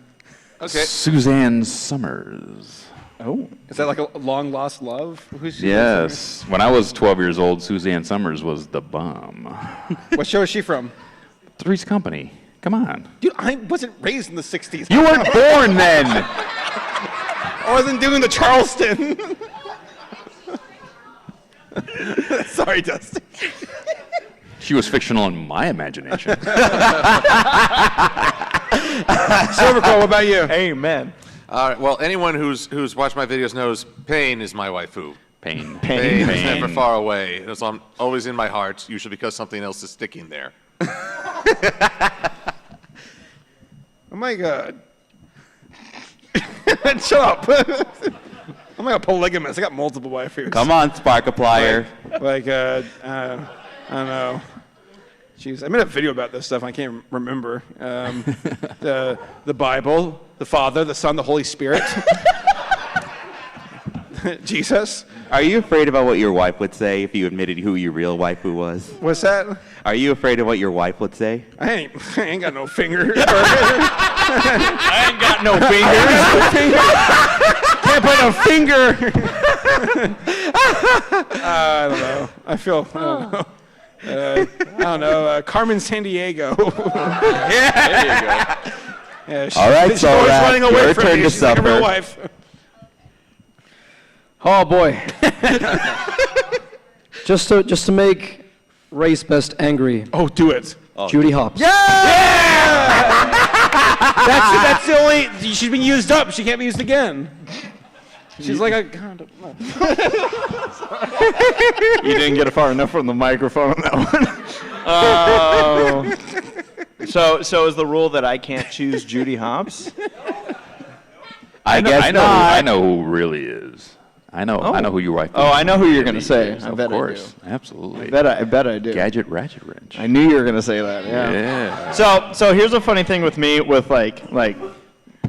Okay. Suzanne Summers. Oh. Is that like a long lost love? Who's she? Yes. When I was 12 years old, Suzanne Summers was the bomb. What show is she from? Three's Company. Come on. Dude, I wasn't raised in the 60s. You weren't born then. I wasn't doing the Charleston. Sorry, Dustin. She was fictional in my imagination. Silvercrow, what about you? Amen. All right. Well, anyone who's watched my videos knows Pain is my waifu. Pain. Pain is never far away. So I'm always in my heart, usually because something else is sticking there. Oh my God. Shut up. I'm like a polygamist. I got multiple waifus. Come on, Sparkiplier. Like, I don't know. Jeez, I made a video about this stuff. I can't remember. The Bible, the Father, the Son, the Holy Spirit. Jesus. Are you afraid about what your wife would say if you admitted who your real waifu was? What's that? Are you afraid of what your wife would say? I ain't got no fingers. I ain't got no Can't put a finger. I don't know. I don't know. Carmen Sandiego. Yeah. There you go. Yeah, All right, she's always running away your from turn me. to She's like a real suffer. wife. Oh boy. just to make ACRacebest angry. Oh, do it. Judy Hopps. Yeah! That's the only. She's been used up. She can't be used again. She's like a. You didn't get far enough from the microphone on that one. So is the rule that I can't choose Judy Hopps? I know who really is. I know who your wife is. Oh, I know who you're going to say. Of course. Absolutely. I bet I do. Gadget Ratchet Wrench. I knew you were going to say that. Yeah. So here's a funny thing with me with like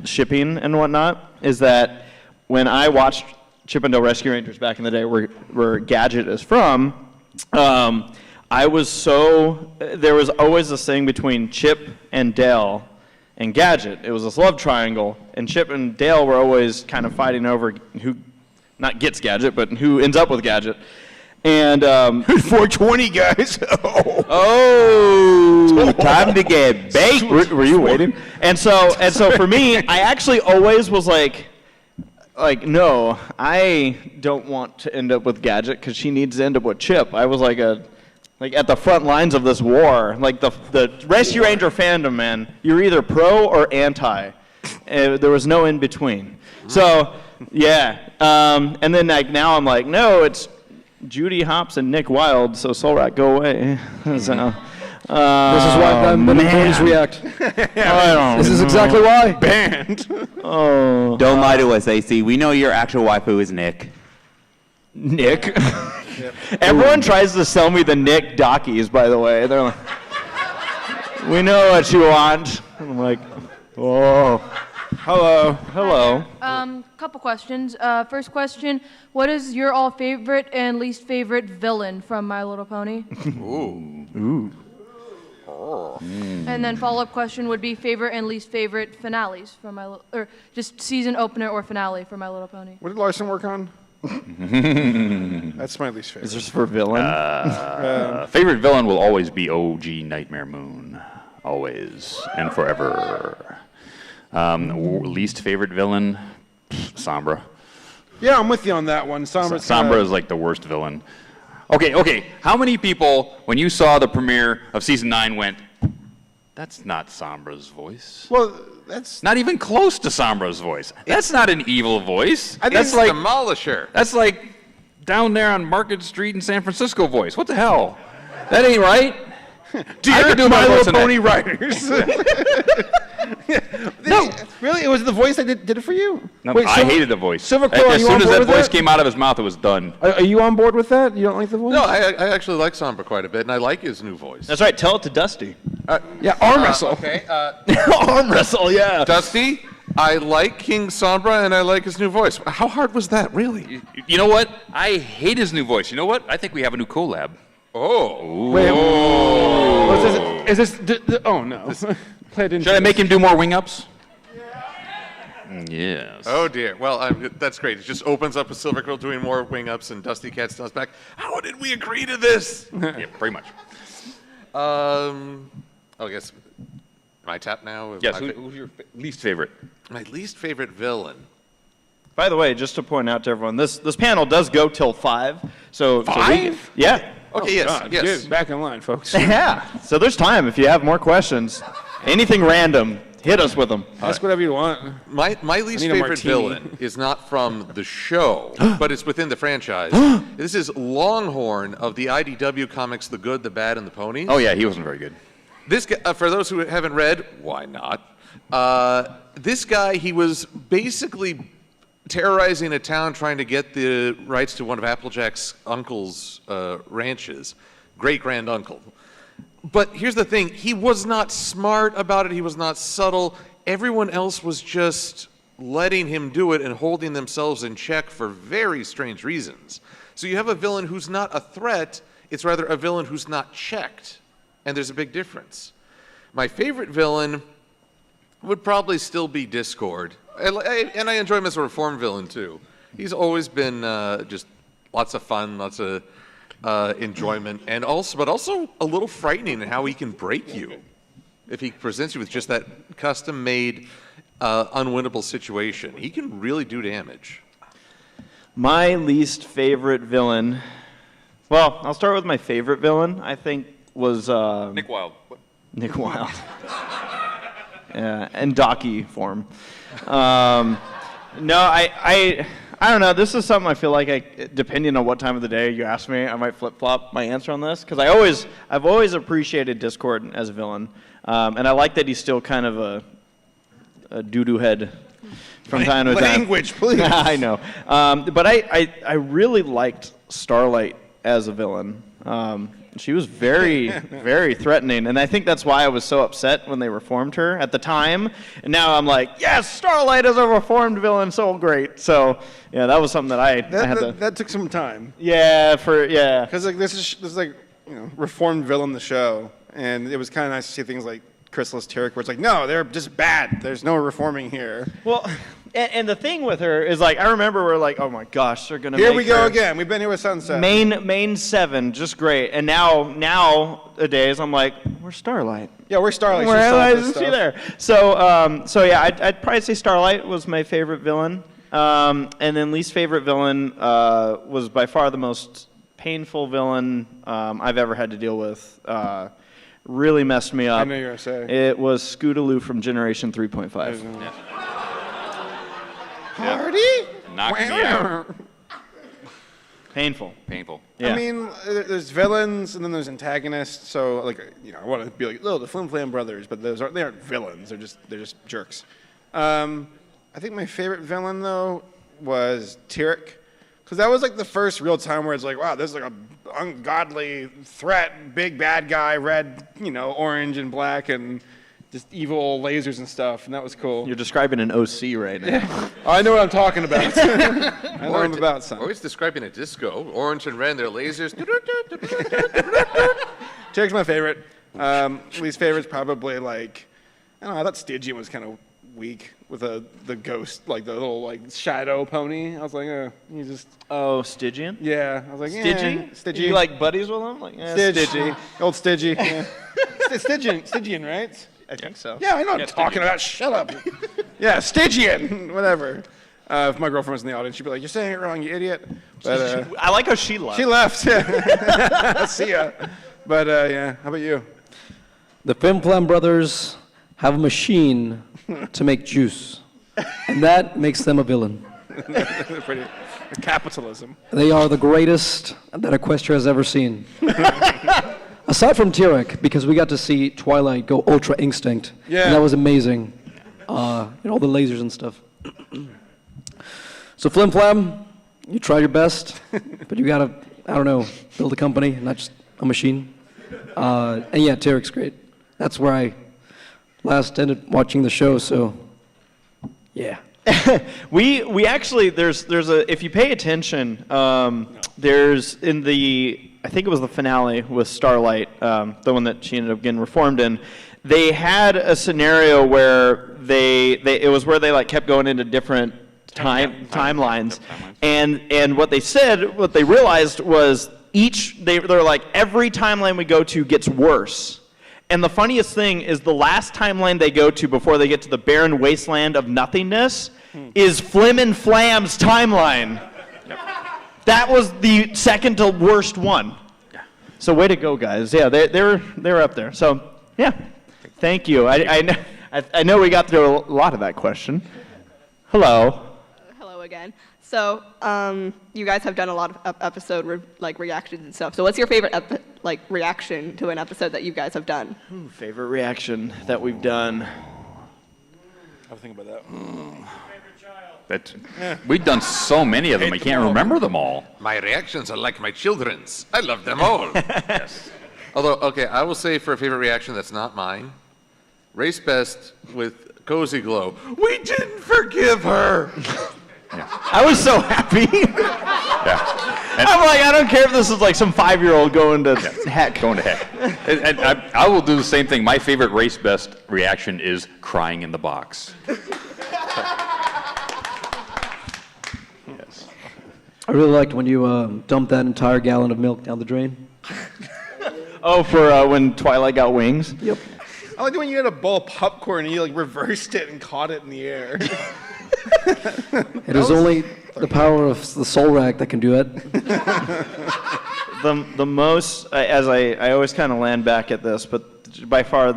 shipping and whatnot is that when I watched Chip and Dale Rescue Rangers back in the day, where Gadget is from, there was always this thing between Chip and Dale and Gadget. It was this love triangle, and Chip and Dale were always kind of fighting over who not gets Gadget, but who ends up with Gadget. And 420, guys. Oh, time to get baked. Were you waiting? And so for me, I actually always was like, no, I don't want to end up with Gadget because she needs to end up with Chip. I was like at the front lines of this war. Like the Rescue Ranger fandom, man. You're either pro or anti. There was no in between. So, yeah. And then now I'm like, no, it's Judy Hopps and Nick Wilde, so Solrak, go away. So, this is why I'm Bronies React. This is exactly why. Banned. Oh. Don't lie to us, AC. We know your actual waifu is Nick. Nick? Everyone tries to sell me the Nick Dockies, by the way. They're like, we know what you want. I'm like, oh. Hello. Couple questions. First question, what is your all favorite and least favorite villain from My Little Pony? Ooh. And then follow-up question would be favorite and least favorite finales from or just season opener or finale for My Little Pony. What did Larson work on? That's my least favorite. Is this for villain? Favorite villain will always be OG Nightmare Moon. Always and forever. Least favorite villain, Sombra. Yeah, I'm with you on that one. Sombra is like the worst villain. Okay. How many people, when you saw the premiere of season 9, went, "That's not Sombra's voice"? Well, that's not even close to Sombra's voice. That's not an evil voice. That's like Demolisher. That's like down there on Market Street in San Francisco voice. What the hell? That ain't right. Dear My Little Pony writers. No, really, it was the voice that did it for you. No, Wait, I hated the voice. Silver Quill, as soon as that voice came out of his mouth, it was done. Are you on board with that? You don't like the voice? No, I actually like Sombra quite a bit, and I like his new voice. That's right. Tell it to Dusty. Yeah, arm wrestle. Okay. Arm wrestle, yeah. Dusty, I like King Sombra, and I like his new voice. How hard was that, really? You know what? I hate his new voice. You know what? I think we have a new collab. Oh. Wait. Is this? Oh no. Should I make him do more wing-ups? Yes. Oh dear. Well, that's great. It just opens up with Silver Quill doing more wing-ups and Dusty Cat Stones back. How did we agree to this? Yeah, pretty much. I guess, am I tapped now? Yes, who's your least favorite? My least favorite villain. By the way, just to point out to everyone, this panel does go till 5. So 5? Yeah. Okay, yes. Get back in line, folks. Yeah. So there's time if you have more questions. Anything random, hit us with them. Ask whatever you want. My least favorite villain is not from the show, but it's within the franchise. This is Longhorn of the IDW comics The Good, the Bad, and the Ponies. Oh yeah, he wasn't very good. This guy, for those who haven't read, why not? This guy, he was basically terrorizing a town trying to get the rights to one of Applejack's uncle's ranches, great-grand-uncle. But here's the thing, he was not smart about it, he was not subtle. Everyone else was just letting him do it and holding themselves in check for very strange reasons. So you have a villain who's not a threat, it's rather a villain who's not checked. And there's a big difference. My favorite villain would probably still be Discord. And I enjoy him as a reform villain too. He's always been just lots of fun, lots of enjoyment, and also a little frightening in how he can break you if he presents you with just that custom-made, unwinnable situation. He can really do damage. My least favorite villain. Well, I'll start with my favorite villain. I think was Nick Wilde. Nick Wilde. Yeah, in Docky form. No, I don't know. This is something I feel like, depending on what time of the day you ask me, I might flip-flop my answer on this because I've always appreciated Discord as a villain, and I like that he's still kind of a doo-doo head from time to time. Language, please. I know, but I really liked Starlight as a villain. She was very, very threatening, and I think that's why I was so upset when they reformed her at the time. And now I'm like, yes, Starlight is a reformed villain, so great. So yeah, that was something that I had to. That took some time. Yeah, Because like this is like reformed villain the show, and it was kind of nice to see things like Chrysalis Tyrrell, where it's like, no, they're just bad. There's no reforming here. Well, And the thing with her is like I remember we're like, oh my gosh, they're gonna. Here make we go her again. We've been here with Sunset. Main 7, just great. And nowadays I'm like, where's Starlight? Yeah, we're Starlight. Why isn't she there? So yeah, I'd probably say Starlight was my favorite villain. And then least favorite villain was by far the most painful villain I've ever had to deal with. Really messed me up. I know you're gonna say. It was Scootaloo from Generation 3.5. Yeah. Party? Knocked me out. Painful. Yeah. I mean, there's villains and then there's antagonists. So, like, I want to be like, oh, the Flim Flam brothers, but they aren't villains. They're just jerks. I think my favorite villain though was Tyrek, because that was like the first real time where it's like, wow, this is like a ungodly threat, big bad guy, red, orange and black, and just evil lasers and stuff, and that was cool. You're describing an OC right now. Yeah. I know what I'm talking about. I know what I'm about, son. Always describing a disco, orange and red, they're lasers. Tyrek's my favorite. Least favorite's probably like, I don't know, I thought Stygian was kind of weak with the ghost, like the little shadow pony. I was like, you just. Oh, Stygian? Yeah, I was like, Stygy? You like buddies with him? Like, Stygy. Old Stygy. Yeah. Stygian, right? I think so. Yeah, I know what I'm talking about. Shut up. Yeah, Stygian. Whatever. If my girlfriend was in the audience, she'd be like, "You're saying it wrong, you idiot." But I like how she left. She left. Yeah. See ya. But yeah, how about you? The Flim Flam brothers have a machine to make juice, and that makes them a villain. Pretty capitalism. They are the greatest that Equestria has ever seen. Aside from Tyrek, because we got to see Twilight go Ultra Instinct, Yeah. and that was amazing. And all the lasers and stuff. So Flim Flam, you try your best, but you gotta, I don't know, build a company, not just a machine. And yeah, Tyrek's great. That's where I last ended watching the show, so yeah. we actually, there's a, if you pay attention, there's in the, I think it was the finale with Starlight, the one that she ended up getting reformed in, they had a scenario where it was where they like kept going into different timelines, and what they realized was they're like every timeline we go to gets worse. And the funniest thing is the last timeline they go to before they get to the barren wasteland of nothingness is Flim and Flam's timeline. That was the second to worst one. So way to go, guys. Yeah, they were up there. So yeah, thank you. I know we got through a lot of that question. Hello. Hello again. So you guys have done a lot of episode reactions and stuff. So what's your favorite reaction to an episode that you guys have done? Favorite reaction that we've done. I'll think about that. We've done so many of them, I can't remember them all. My reactions are like my children's. I love them all. Yes. Although, okay, I will say for a favorite reaction that's not mine, ACRacebest with Cozy Glow. We didn't forgive her. I was so happy. I'm like, I don't care if this is like some 5-year-old going to heck. Going to heck. And I will do the same thing. My favorite ACRacebest reaction is crying in the box. I really liked when you dumped that entire gallon of milk down the drain. Oh, for when Twilight got wings? Yep. I like when you had a bowl of popcorn and you reversed it and caught it in the air. It is only the power of the soul rack that can do it. The most, as I always kind of land back at this, but by far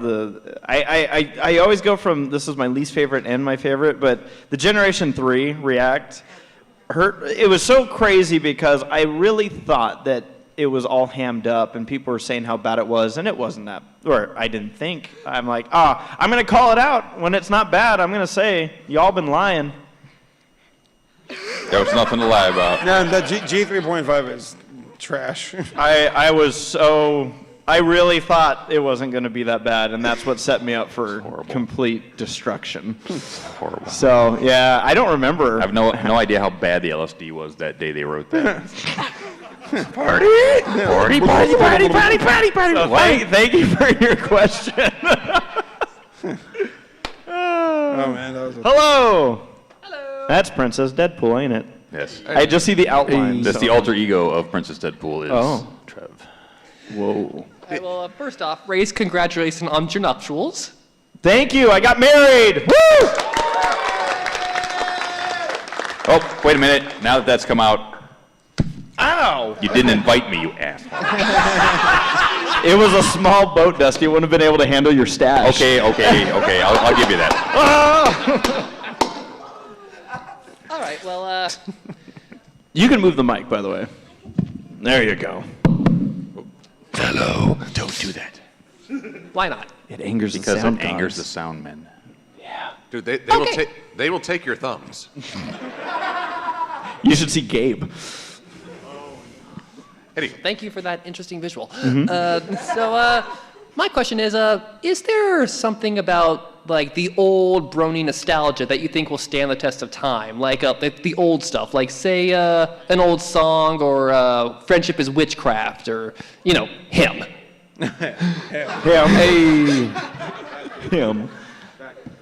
I always go from this is my least favorite and my favorite, but the Generation 3 React, it was so crazy because I really thought that it was all hammed up and people were saying how bad it was, and it wasn't that, or I didn't think. I'm like, I'm going to call it out. When it's not bad, I'm going to say, y'all been lying. There was nothing to lie about. No, the G3.5 is trash. I really thought it wasn't going to be that bad, and that's what set me up for complete destruction. Horrible. So, yeah, I don't remember. I have no idea how bad the LSD was that day they wrote that. Party! So thank you for your question. Oh, man, that was Hello! Hello. That's Princess Deadpool, ain't it? Yes. I just see the outline. That's the alter ego of Princess Deadpool is Trev. Whoa. All right, well, first off, Race, congratulations on your nuptials. Thank you. I got married. Woo! Oh, wait a minute. Now that that's come out, ow! You didn't invite me, you asshole. It was a small boat, Dusty. It wouldn't have been able to handle your stash. Okay. I'll give you that. All right, well, You can move the mic, by the way. There you go. Hello. Don't do that. why not? It angers because the sound it angers gods. the sound men. Dude, they will take your thumbs. You should see Gabe. Anyway. Thank you for that interesting visual. Mhm. My question is there something about like the old Brony nostalgia that you think will stand the test of time? Like the old stuff, like say an old song or Friendship is Witchcraft or, you know, him. Him.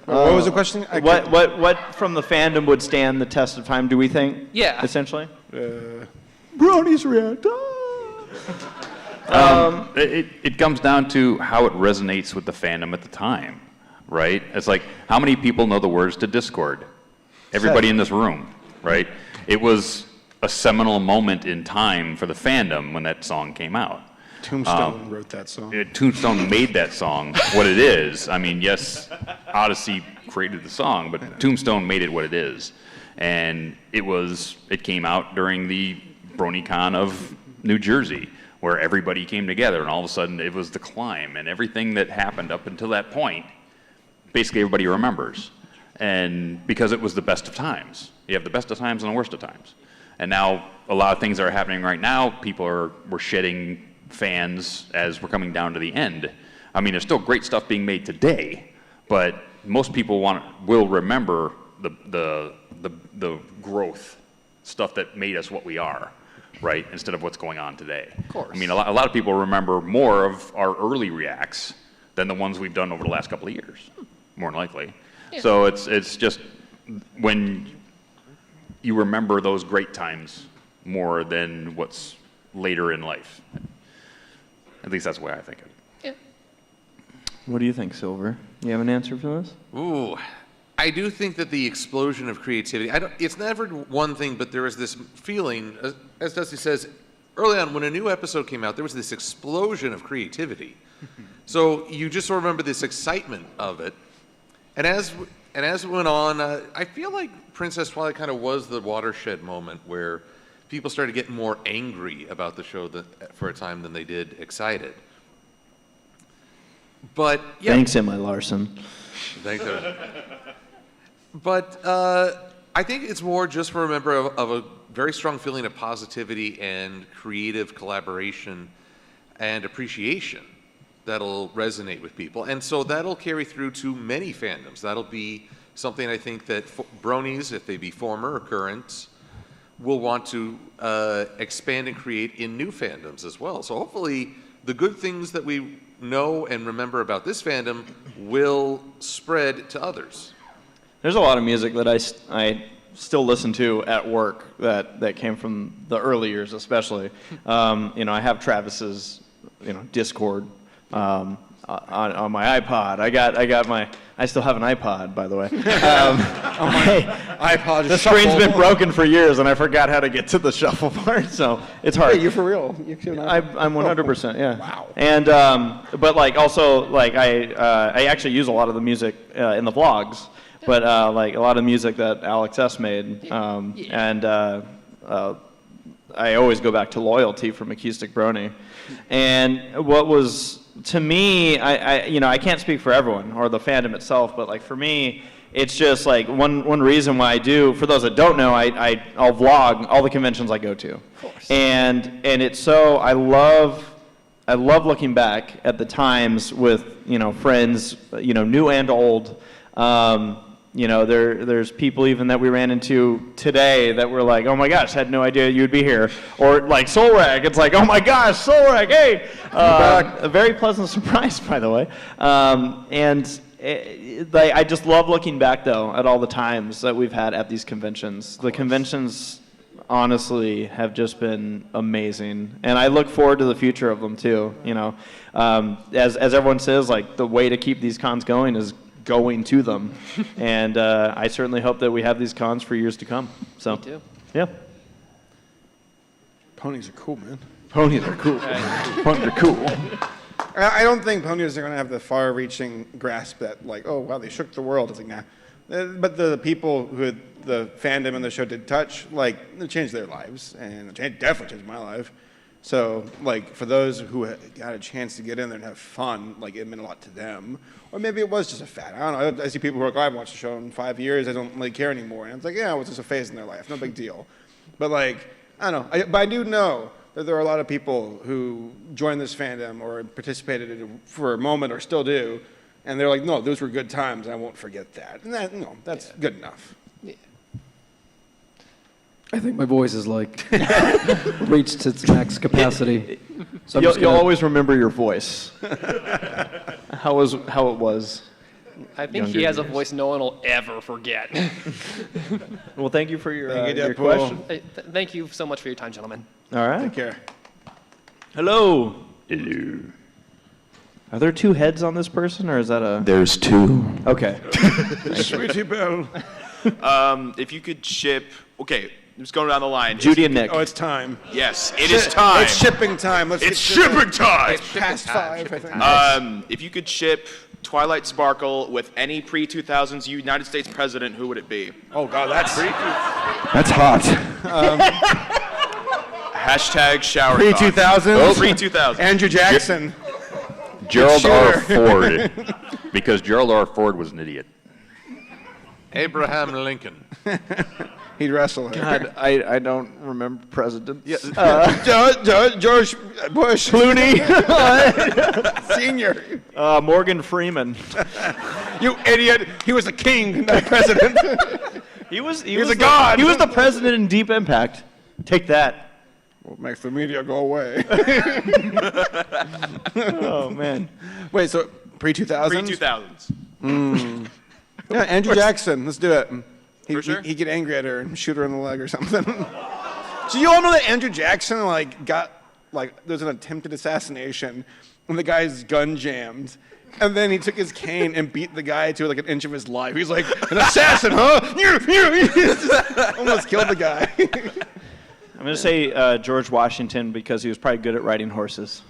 What was the question? What from the fandom would stand the test of time, do we think? Yeah. Essentially? Bronies React. It comes down to how it resonates with the fandom at the time, right? It's like, how many people know the words to Discord? Everybody in this room, right? It was a seminal moment in time for the fandom when that song came out. Tombstone wrote that song. Tombstone made that song what it is. I mean, yes, Odyssey created the song, but Tombstone made it what it is. And it came out during the BronyCon of New Jersey, where everybody came together, and all of a sudden it was the climb, and everything that happened up until that point, basically everybody remembers. And because it was the best of times. You have the best of times and the worst of times. And now a lot of things that are happening right now, we're shedding fans as we're coming down to the end. I mean, there's still great stuff being made today, but most people will remember the growth, stuff that made us what we are, right? Instead of what's going on today. Of course. I mean, a lot of people remember more of our early reacts than the ones we've done over the last couple of years, more than likely. Yeah. So it's just when you remember those great times more than what's later in life. At least that's the way I think of it. Yeah. What do you think, Silver? You have an answer for this? Ooh, I do think that the explosion of creativity, it's never one thing, but there is this feeling, as Dusty says, early on when a new episode came out, there was this explosion of creativity. So you just remember this excitement of it. And as it went on, I feel like Princess Twilight kind of was the watershed moment where people started getting more angry about the show for a time than they did excited. But yeah. Thanks, Emily Larson. Thanks. But I think it's more just for a member of a very strong feeling of positivity and creative collaboration and appreciation that'll resonate with people. And so that'll carry through to many fandoms. That'll be something I think that bronies, if they be former or current, will want to expand and create in new fandoms as well. So hopefully the good things that we know and remember about this fandom will spread to others. There's a lot of music that I still listen to at work that came from the early years, especially. I have Travis's, Discord on my iPod. I still have an iPod, by the way. iPod. The screen's been broken for years, and I forgot how to get to the shuffle part, so it's hard. Wait, you're for real? I'm 100%, yeah. Wow. And but I actually use a lot of the music in the vlogs, but a lot of music that Alex S made, and I always go back to Loyalty from Acoustic Brony, and what was, to me, I can't speak for everyone or the fandom itself, but for me, it's just one reason why I do. For those that don't know, I'll vlog all the conventions I go to, of course. And it's so I love looking back at the times with friends, new and old. There's people even that we ran into today that were like, oh my gosh, had no idea you'd be here. Or like Solrag, it's like, oh my gosh, Solrag, hey! A very pleasant surprise, by the way. And I just love looking back though at all the times that we've had at these conventions. The conventions honestly have just been amazing, and I look forward to the future of them too. You know, as everyone says, like the way to keep these cons going is going to them, and I certainly hope that we have these cons for years to come. So, Me too. Yeah. Ponies are cool, man. Ponies are cool. Ponies are cool. I don't think ponies are going to have the far-reaching grasp that, like, oh, wow, they shook the world. It's like, nah. But the people who the fandom and the show did touch, like, it changed their lives, and it definitely changed my life. So, like, for those who got a chance to get in there and have fun, like, it meant a lot to them. Or maybe it was just a fad. I don't know. I see people who are like, oh, I haven't watched the show in 5 years. I don't really care anymore. And it's like, yeah, it was just a phase in their life. No big deal. But, like, I don't know. But I do know that there are a lot of people who joined this fandom or participated in it for a moment or still do, and they're like, no, those were good times, and I won't forget that. And that, no, that's good enough. I think my voice is like reached its max capacity. So You'll always remember your voice. how it was. I think he has a voice no one will ever forget. Well, thank you for your your question. Hey, thank you so much for your time, gentlemen. All right. Take care. Hello. Hello. Are there two heads on this person, or is that a? There's two. Okay. Sweetie Belle. If you could ship, okay, just going down the line. Judy and Nick. Oh, it's time. Yes, it is time. It's shipping time. It's shipping time. It's past 5, I think. If you could ship Twilight Sparkle with any pre-2000s United States president, who would it be? Oh, God, that's hot. Hashtag shower Pre-2000s? Oh, pre-2000s. Andrew Jackson. Gerald R. Shooter. Ford. Because Gerald R. Ford was an idiot. Abraham Lincoln. He'd wrestle her. God, I don't remember presidents. Yeah. George Bush. Clooney. Senior. Morgan Freeman. You idiot. He was a king, not a president. He was a god. He was the president in Deep Impact. Take that. What makes the media go away? Oh, man. Wait, so pre-2000s? Pre-2000s. Yeah, Andrew Jackson. Let's do it. For sure? He'd get angry at her and shoot her in the leg or something. So you all know that Andrew Jackson, there's an attempted assassination and the guy's gun jammed. And then he took his cane and beat the guy to like an inch of his life. He's like, an assassin, huh? Just almost killed the guy. I'm going to say George Washington because he was probably good at riding horses.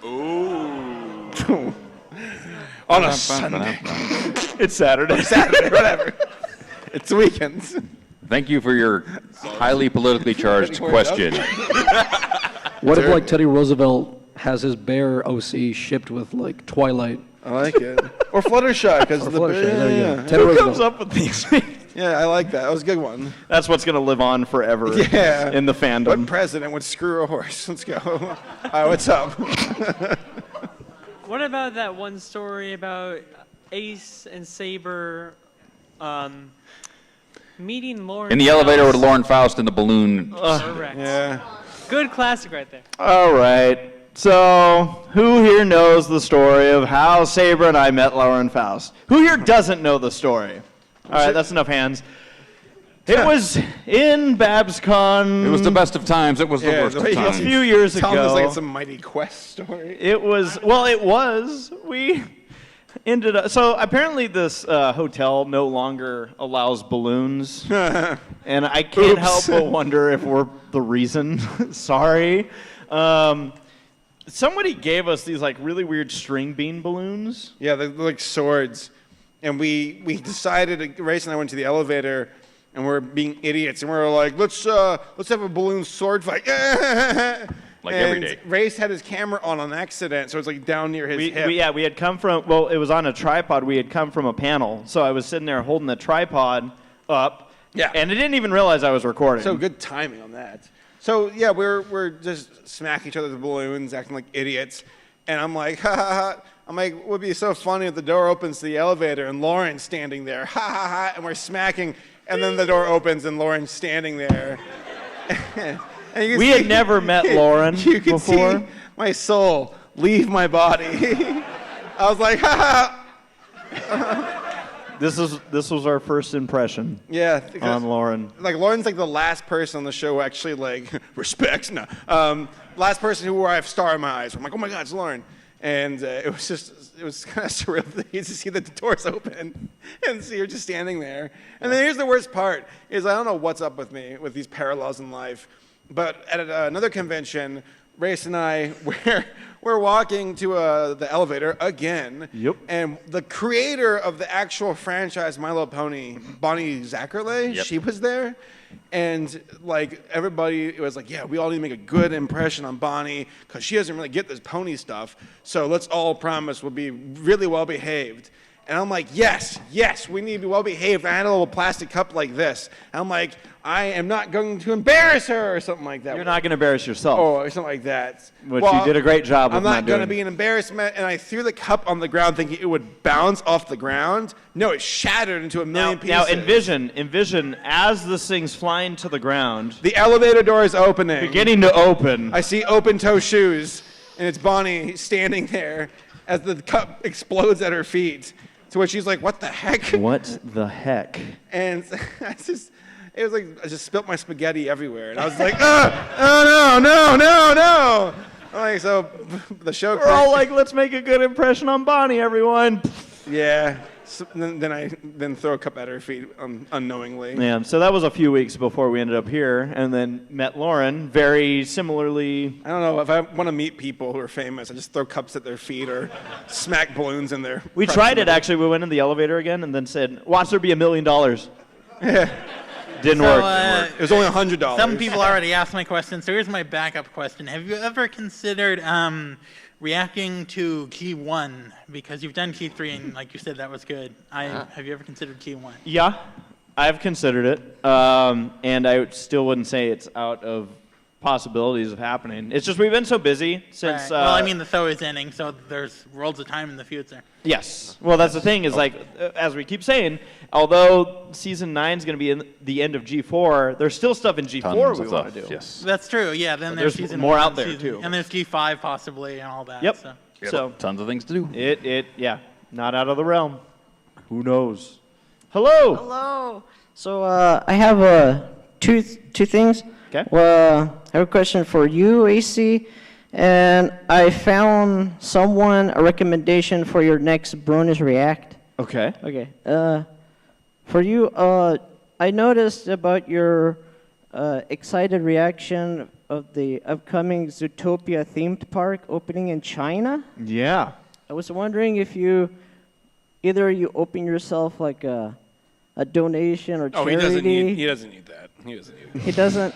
Ooh. On a Sunday. It's Saturday. Saturday, whatever. It's weekends. Thank you for your highly politically charged question. What if like Teddy Roosevelt has his bear OC shipped with like Twilight? I like it. Or Fluttershy, because the Fluttershy, there you go. yeah. Teddy Who Roosevelt. comes up with these? Yeah, I like that. That was a good one. That's what's going to live on forever Yeah. in the fandom. What president would screw a horse? Let's go. All right, what's up? What about that one story about Ace and Saber meeting Lauren? In the elevator with Lauren Faust and the balloon. Correct. Yeah. Good classic right there. All right. So, who here knows the story of how Saber and I met Lauren Faust? Who here doesn't know the story? All right, that's enough hands. It was in Babscon. It was the best of times. It was the worst of A times. few years ago. Sounds like it's a Mighty Quest story. It was, well, it was. We ended up, so apparently this hotel no longer allows balloons. And I can't help but wonder if we're the reason. Sorry. Somebody gave us these like really weird string bean balloons. Yeah, they're like swords. And we decided, Race and I went to the elevator, and we're being idiots, and we were like, let's have a balloon sword fight. Like every day. Race had his camera on accident, so it's like down near his hip. We had come from, well, it was on a tripod. We had come from a panel. So I was sitting there holding the tripod up. Yeah. And I didn't even realize I was recording. So good timing on that. So yeah, we're just smacking each other with balloons, acting like idiots. And I'm like, ha ha ha. I'm like, it would be so funny if the door opens to the elevator and Lauren's standing there, ha ha ha, and we're smacking, and then the door opens and Lauren's standing there. And we had never met Lauren you could before. see my soul leave my body. I was like, ha ha. This was our first impression. Yeah, on Lauren. Like Lauren's like the last person on the show who actually like respects. No, last person who I have star in my eyes. I'm like, oh my God, it's Lauren. And it was kind of surreal to see the doors open and see her just standing there. And then here's the worst part: is I don't know what's up with me with these parallels in life, but at another convention, Race and I we're walking to the elevator again. Yep. And the creator of the actual franchise My Little Pony, Bonnie Zackerley, Yep. she was there. And like everybody was like, yeah, we all need to make a good impression on Bonnie because she doesn't really get this pony stuff. So let's all promise we'll be really well behaved. And I'm like, yes, we need to be well behaved. I had a little plastic cup like this. And I'm like, I am not going to embarrass her or something like that. You're not going to embarrass yourself. Oh, or something like that. Which you did a great job of I'm not going to doing. be an embarrassment. And I threw the cup on the ground thinking it would bounce off the ground. No, it shattered into a million pieces. Now envision as this thing's flying to the ground. The elevator door is opening. Beginning to open. I see open-toe shoes, and it's Bonnie standing there as the cup explodes at her feet. To which she's like, what the heck? What the heck? And it was like I just spilt my spaghetti everywhere. And I was like, oh, no. Like, so the show... We're all like, let's make a good impression on Bonnie, everyone. Yeah. So then I throw a cup at her feet unknowingly. Yeah, so that was a few weeks before we ended up here, and then met Lauren, very similarly. I don't know, if I want to meet people who are famous, I just throw cups at their feet or smack balloons in their... We tried it, actually. We went in the elevator again and then said, watch there be $1 million. Yeah. Didn't work. It was only $100. Some people already asked my question, so here's my backup question. Have you ever considered reacting to Key 1? Because you've done Key 3, and like you said, that was good. Have you ever considered Key 1? Yeah, I've considered it, and I still wouldn't say it's out of possibilities of happening. It's just we've been so busy since... Right. Well, I mean, the show is ending, so there's worlds of time in the future. Yes. Well, that's the thing is, like, as we keep saying, although Season 9 is going to be in the end of G4, there's still stuff in G4 we want to do. Yes. That's true, yeah. Then But there's there's Season more 1, out there, season, too. And there's G5 possibly and all that. Yep. So. Tons of things to do. Yeah, not out of the realm. Who knows? Hello. Hello. So I have two things. Okay. Well, I have a question for you, AC, and I found a recommendation for your next Bronies React. Okay. Okay. For you, I noticed about your excited reaction of the upcoming Zootopia themed park opening in China. Yeah. I was wondering if either you open yourself like a donation or charity. Oh, he doesn't need that. He doesn't.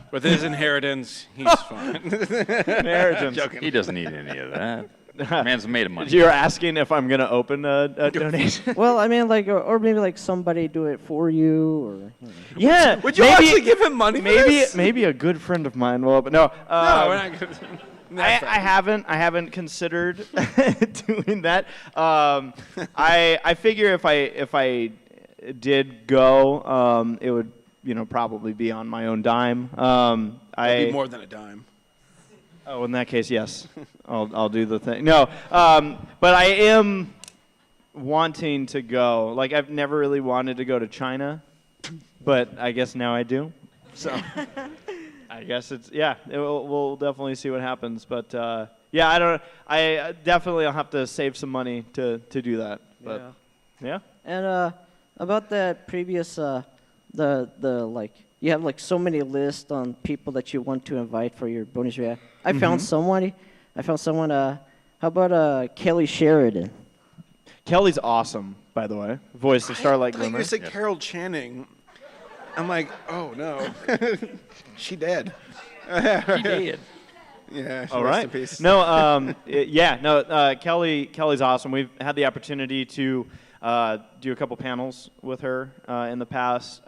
With his inheritance, he's fine. Inheritance. Joking. He doesn't need any of that. Man's made of money. You're asking if I'm going to open a donation? Well, I mean, like, or maybe like somebody do it for you, or. You know. Yeah. Would you actually give him money? Maybe a good friend of mine will. But no. No, we're not good. I haven't considered doing that. I figure if I did go, it would probably be on my own dime. It'd be more than a dime. Oh, in that case, yes, I'll do the thing. No, but I am wanting to go. Like, I've never really wanted to go to China, but I guess now I do. So I guess we'll definitely see what happens. But yeah, I definitely I'll have to save some money to do that. But yeah. And about that previous like you have like so many lists on people that you want to invite for your Bronies React. I found someone. How about Kelly Sheridan? Kelly's awesome, by the way. Voice of Starlight Glimmer. You said Carol Channing. I'm like, oh no, she dead. She did. Yeah. All rest right. in peace. No. Kelly's awesome. We've had the opportunity to do a couple panels with her in the past.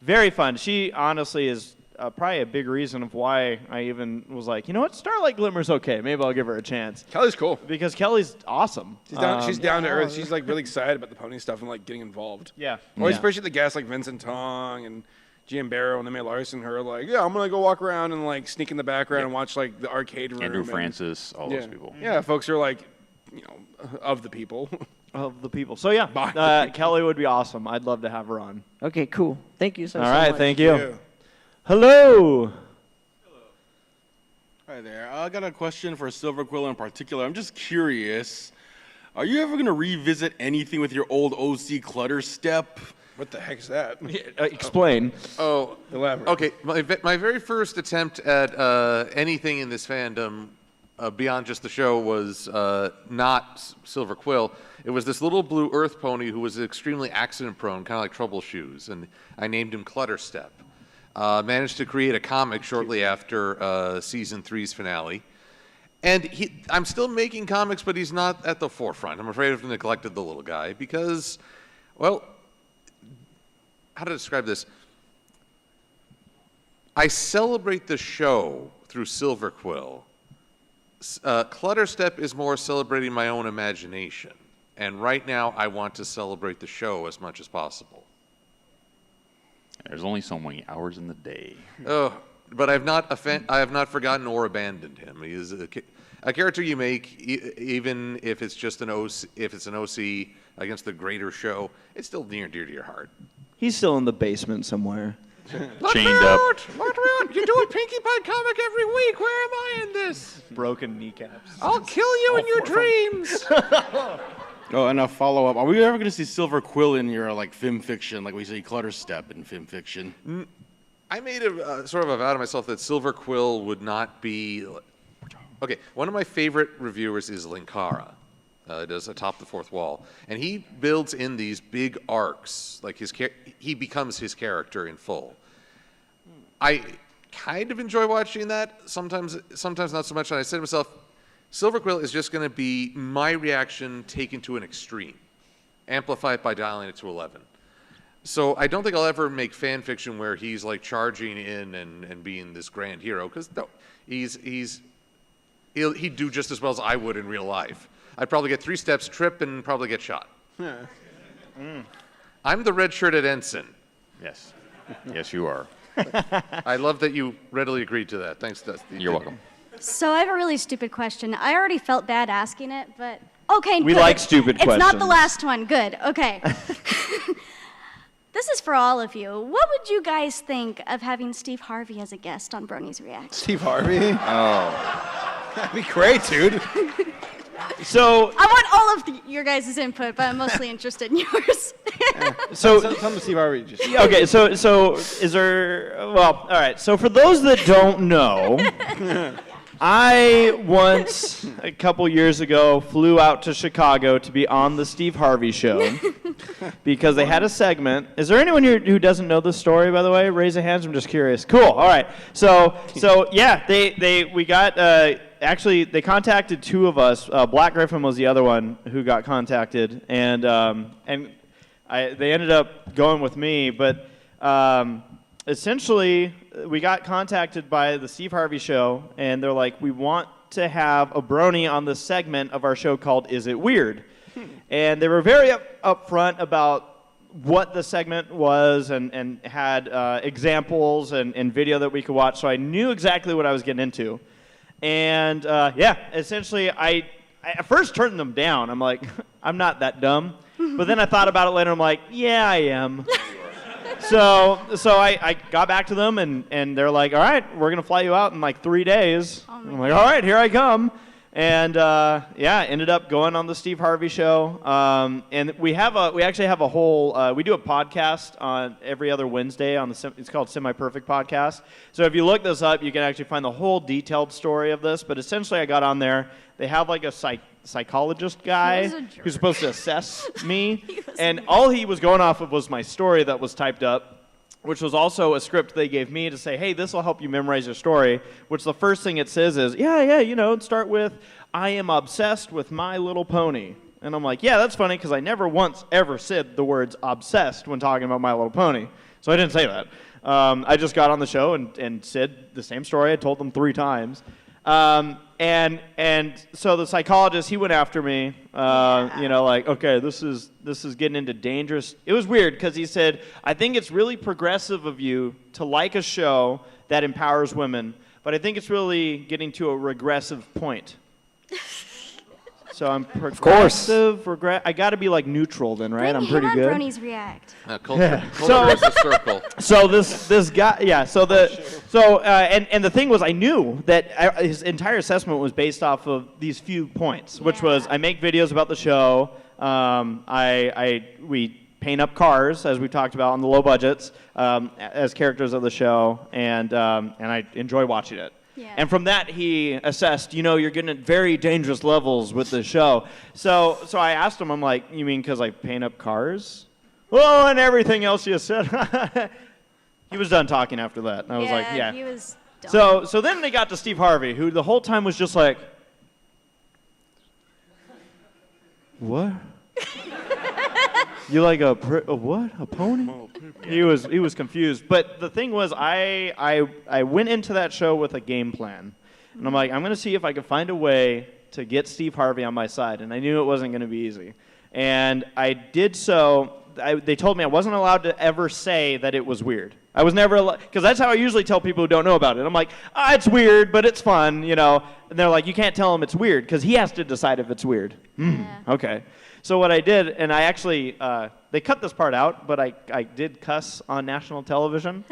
Very fun. She honestly is probably a big reason of why I even was like, you know what, Starlight Glimmer's okay. Maybe I'll give her a chance. Kelly's cool. Because Kelly's awesome. She's down to earth. She's like really excited about the pony stuff and like getting involved. Yeah. Always appreciate the guests like Vincent Tong and Gian Barrow and Emma Larson. Her like, yeah, I'm gonna go walk around and like sneak in the background and watch like the arcade room. Andrew Francis, all those people. Yeah, folks are like of the people. Of the people. So yeah, Kelly would be awesome. I'd love to have her on. Okay, cool. Thank you so All much. right, thank you. Hello. Hi there. I got a question for Silver Quill in particular. I'm just curious. Are you ever going to revisit anything with your old OC Clutter Step? What the heck is that? Explain. Oh, elaborate. Okay, my very first attempt at anything in this fandom beyond just the show was not Silver Quill. It was this little blue earth pony who was extremely accident prone, kind of like Trouble Shoes, and I named him Clutter Step. Managed to create a comic shortly after season 3's finale. And I'm still making comics, but he's not at the forefront. I'm afraid I've neglected the little guy because, well, how to describe this? I celebrate the show through Silver Quill. Clutter Step is more celebrating my own imagination. And right now, I want to celebrate the show as much as possible. There's only so many hours in the day. Oh, but I have not forgotten or abandoned him. He is a character you make, even if it's just an OC, if it's an OC against the greater show. It's still near and dear to your heart. He's still in the basement somewhere. Chained up. Let me out! You do a Pinkie Pie comic every week. Where am I in this? Broken kneecaps. I'll kill you in your dreams. Oh, and a follow-up. Are we ever going to see Silver Quill in your film fiction, like we see Clutter Step in film fiction? I made a sort of a vow to myself that Silver Quill would not be. Okay, one of my favorite reviewers is Linkara. Does Atop the Fourth Wall, and he builds in these big arcs, like he becomes his character in full. I kind of enjoy watching that. Sometimes not so much. And I said to myself, Silver Quill is just going to be my reaction taken to an extreme, amplified by dialing it to 11. So I don't think I'll ever make fan fiction where he's like charging in and being this grand hero, because no, he'd do just as well as I would in real life. I'd probably get 3 steps, trip, and probably get shot. I'm the red-shirted ensign. Yes. Yes, you are. I love that you readily agreed to that. Thanks, Dusty. You're welcome. So I have a really stupid question. I already felt bad asking it, but okay. We good. like stupid It's not the questions. last one. Good. Okay. This is for all of you. What would you guys think of having Steve Harvey as a guest on Bronies React? Steve Harvey? Oh. That'd be great, dude. So I want all of your guys' input, but I'm mostly interested in yours. So tell me Steve Harvey. Just okay, so is there? Well, all right. So for those that don't know, I once a couple years ago flew out to Chicago to be on the Steve Harvey show because they had a segment. Is there anyone here who doesn't know this story? By the way, raise a hand. I'm just curious. Cool. All right. So yeah, we got. Actually, they contacted 2 of us. Black Griffin was the other one who got contacted, and they ended up going with me. But essentially, we got contacted by the Steve Harvey show, and they're like, "We want to have a brony on this segment of our show called Is It Weird?" And they were very upfront about what the segment was, and had examples and video that we could watch, so I knew exactly what I was getting into. And yeah, essentially, I at first turned them down. I'm like, I'm not that dumb. But then I thought about it later. I'm like, yeah, I am. So I got back to them, and they're like, all right, we're going to fly you out in like 3 days. I'm like, all right, here I come. And yeah, ended up going on the Steve Harvey show. And we actually have a whole, we do a podcast on every other Wednesday on it's called Semi Perfect Podcast. So if you look this up, you can actually find the whole detailed story of this. But essentially, I got on there. They have like a psychologist guy who's supposed to assess me, and all he was going off of was my story that was typed up, which was also a script they gave me to say, hey, this will help you memorize your story, which the first thing it says is, start with, I am obsessed with My Little Pony. And I'm like, yeah, that's funny, because I never once ever said the words obsessed when talking about My Little Pony. So I didn't say that. I just got on the show and said the same story. I told them 3 times. And so the psychologist, he went after me, like, okay, this is getting into dangerous. It was weird because he said, I think it's really progressive of you to like a show that empowers women, but I think it's really getting to a regressive point. So I'm course. progressive, I got to be like neutral then, right? I'm pretty him good. on Bronies React. Culture is a circle. So this guy, yeah. So and the thing was, I knew that his entire assessment was based off of these few points, which was I make videos about the show. We paint up cars, as we talked about on the low budgets, as characters of the show, and I enjoy watching it. Yeah. And from that, he assessed, you're getting at very dangerous levels with the show. So I asked him, I'm like, you mean because I paint up cars? Well, and everything else you said. He was done talking after that. And I was like, yeah. He was done. So then they got to Steve Harvey, who the whole time was just like, what? You like a what? A pony? He was confused. But the thing was, I went into that show with a game plan, and I'm like, I'm gonna see if I can find a way to get Steve Harvey on my side, and I knew it wasn't gonna be easy, and I did so. They told me I wasn't allowed to ever say that it was weird. I was never allowed, because that's how I usually tell people who don't know about it. I'm like, it's weird, but it's fun, And they're like, you can't tell him it's weird, because he has to decide if it's weird. Okay. So what I did, and I actually, they cut this part out, but I did cuss on national television.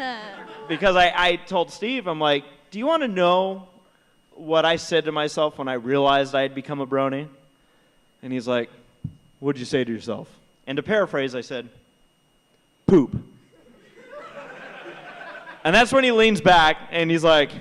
Because I told Steve, I'm like, do you want to know what I said to myself when I realized I had become a brony? And he's like, what'd you say to yourself? And to paraphrase, I said, poop. And that's when he leans back, and he's like,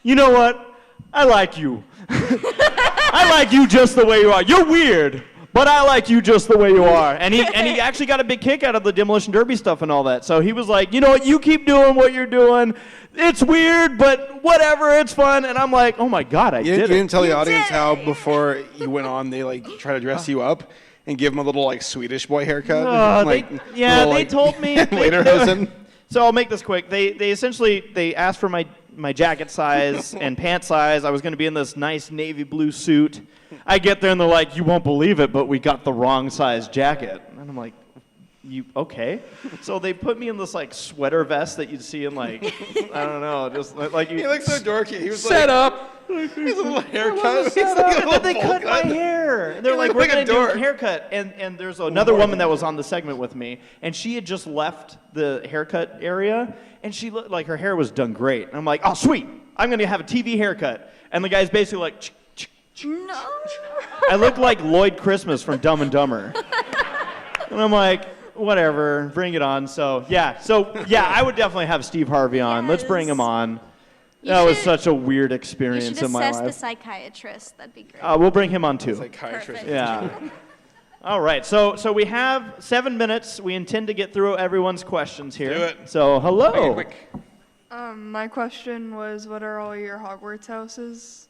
you know what? I like you. I like you just the way you are. You're weird, but I like you just the way you are. And he actually got a big kick out of the Demolition Derby stuff and all that. So he was like, you know what? You keep doing what you're doing. It's weird, but whatever. It's fun. And I'm like, oh my God, I did it. You didn't tell the audience how before you went on, they try to dress you up and give him a little Swedish boy haircut. They told me. Lederhosen. So I'll make this quick. They essentially asked for my jacket size and pant size. I was going to be in this nice navy blue suit. I get there and they're like, you won't believe it, but we got the wrong size jacket. And I'm like, you okay? So they put me in this sweater vest that you'd see in I don't know, just like you. He looks so dorky. He was set up. His little haircut. And then they cut my hair. And they're like, we're going to do a haircut. And there's another woman that was on the segment with me, and she had just left the haircut area, and she looked like her hair was done great. And I'm like, oh, sweet. I'm going to have a TV haircut. And the guy's basically like, no. I looked like Lloyd Christmas from Dumb and Dumber. And I'm like, whatever, bring it on. So yeah, I would definitely have Steve Harvey on. Yes. Let's bring him on. That was such a weird experience in my life. You should assess the psychiatrist. That'd be great. We'll bring him on too. Psychiatrist. Yeah. All right. So we have 7 minutes. We intend to get through everyone's questions here. Do it. So hello. Quick. My question was, what are all your Hogwarts houses?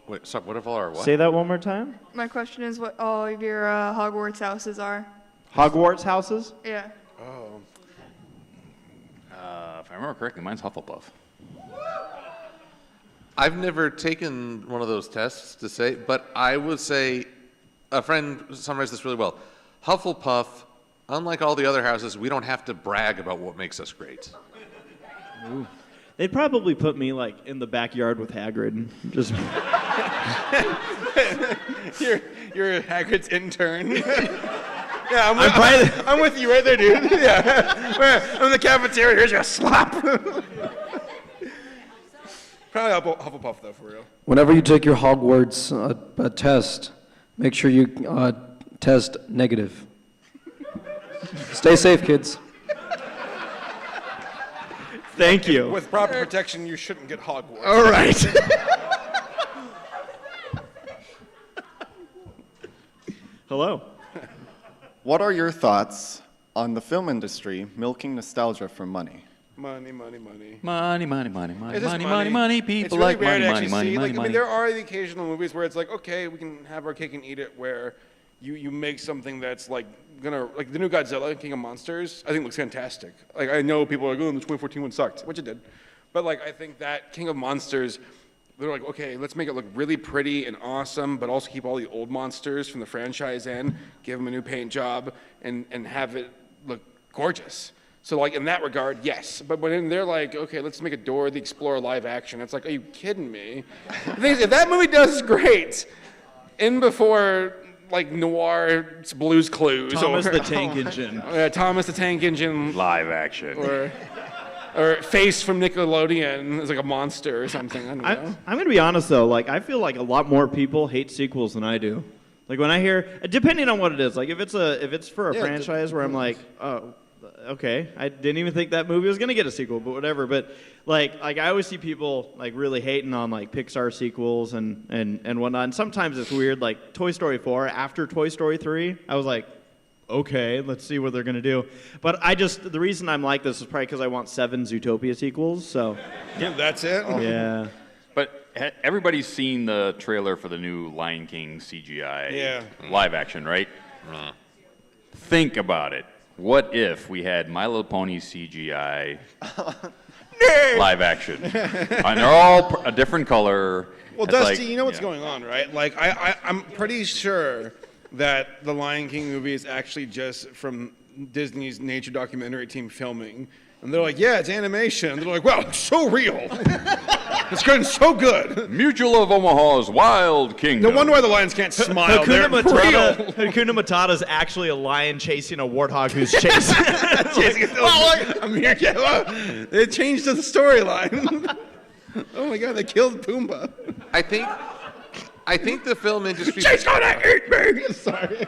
Wait, so what if all our what? Say that one more time. My question is what all of your Hogwarts houses are. Hogwarts houses? Yeah. Oh. If I remember correctly, mine's Hufflepuff. I've never taken one of those tests to say, but I would say, a friend summarized this really well. Hufflepuff, unlike all the other houses, we don't have to brag about what makes us great. Ooh. They'd probably put me in the backyard with Hagrid. Just you're Hagrid's intern. Yeah, I'm with you right there, dude. Yeah, I'm in the cafeteria. Here's your slap. Probably Hufflepuff, though, for real. Whenever you take your Hogwarts test, make sure you test negative. Stay safe, kids. Thank you. With proper protection, you shouldn't get Hogwarts. All right. Hello. What are your thoughts on the film industry milking nostalgia for money? Money, money, money. Money, money, money, money, It's just money, money, money. People it's really like rare money, to money, actually money, see. money, I money. mean, there are the occasional movies where it's like, okay, we can have our cake and eat it, where you make something that's the new Godzilla, King of Monsters, I think looks fantastic. I know people are like, oh, the 2014 one sucked, which it did. But I think that King of Monsters, they're like, okay, let's make it look really pretty and awesome, but also keep all the old monsters from the franchise in, give them a new paint job, and have it look gorgeous. So in that regard, yes. But when they're like, okay, let's make a Dora the Explorer live action, it's like, are you kidding me? If that movie does great, in before like noir Blue's Clues. Thomas or, the Tank Engine. Thomas the Tank Engine. Live action. Or Face from Nickelodeon is like a monster or something. I don't know. I'm going to be honest, though. Like, I feel like a lot more people hate sequels than I do. Like, when I hear, depending on what it is, like, if it's for a franchise where I'm like, oh, okay, I didn't even think that movie was going to get a sequel, but whatever. But, like I always see people, like, really hating on, like, Pixar sequels and whatnot. And sometimes it's weird. Like, Toy Story 4, after Toy Story 3, I was like, okay, let's see what they're going to do. But the reason I'm like this is probably because I want 7 Zootopia sequels, so. Yeah, that's it? Yeah. But everybody's seen the trailer for the new Lion King CGI live action, right? Think about it. What if we had My Little Pony CGI live action? And they're all a different color. Well, It's Dusty, like, you know what's going on, right? Like, I'm pretty sure that the Lion King movie is actually just from Disney's nature documentary team filming. And they're like, yeah, it's animation. And they're like, wow, it's so real. It's getting so good. Mutual of Omaha's Wild Kingdom. No wonder why the lions can't smile. They're real. Hakuna Matata is actually a lion chasing a warthog who's chasing. I'm here. They changed the storyline. Oh my God, they killed Pumbaa. I think the film industry. She's gonna eat me. Sorry.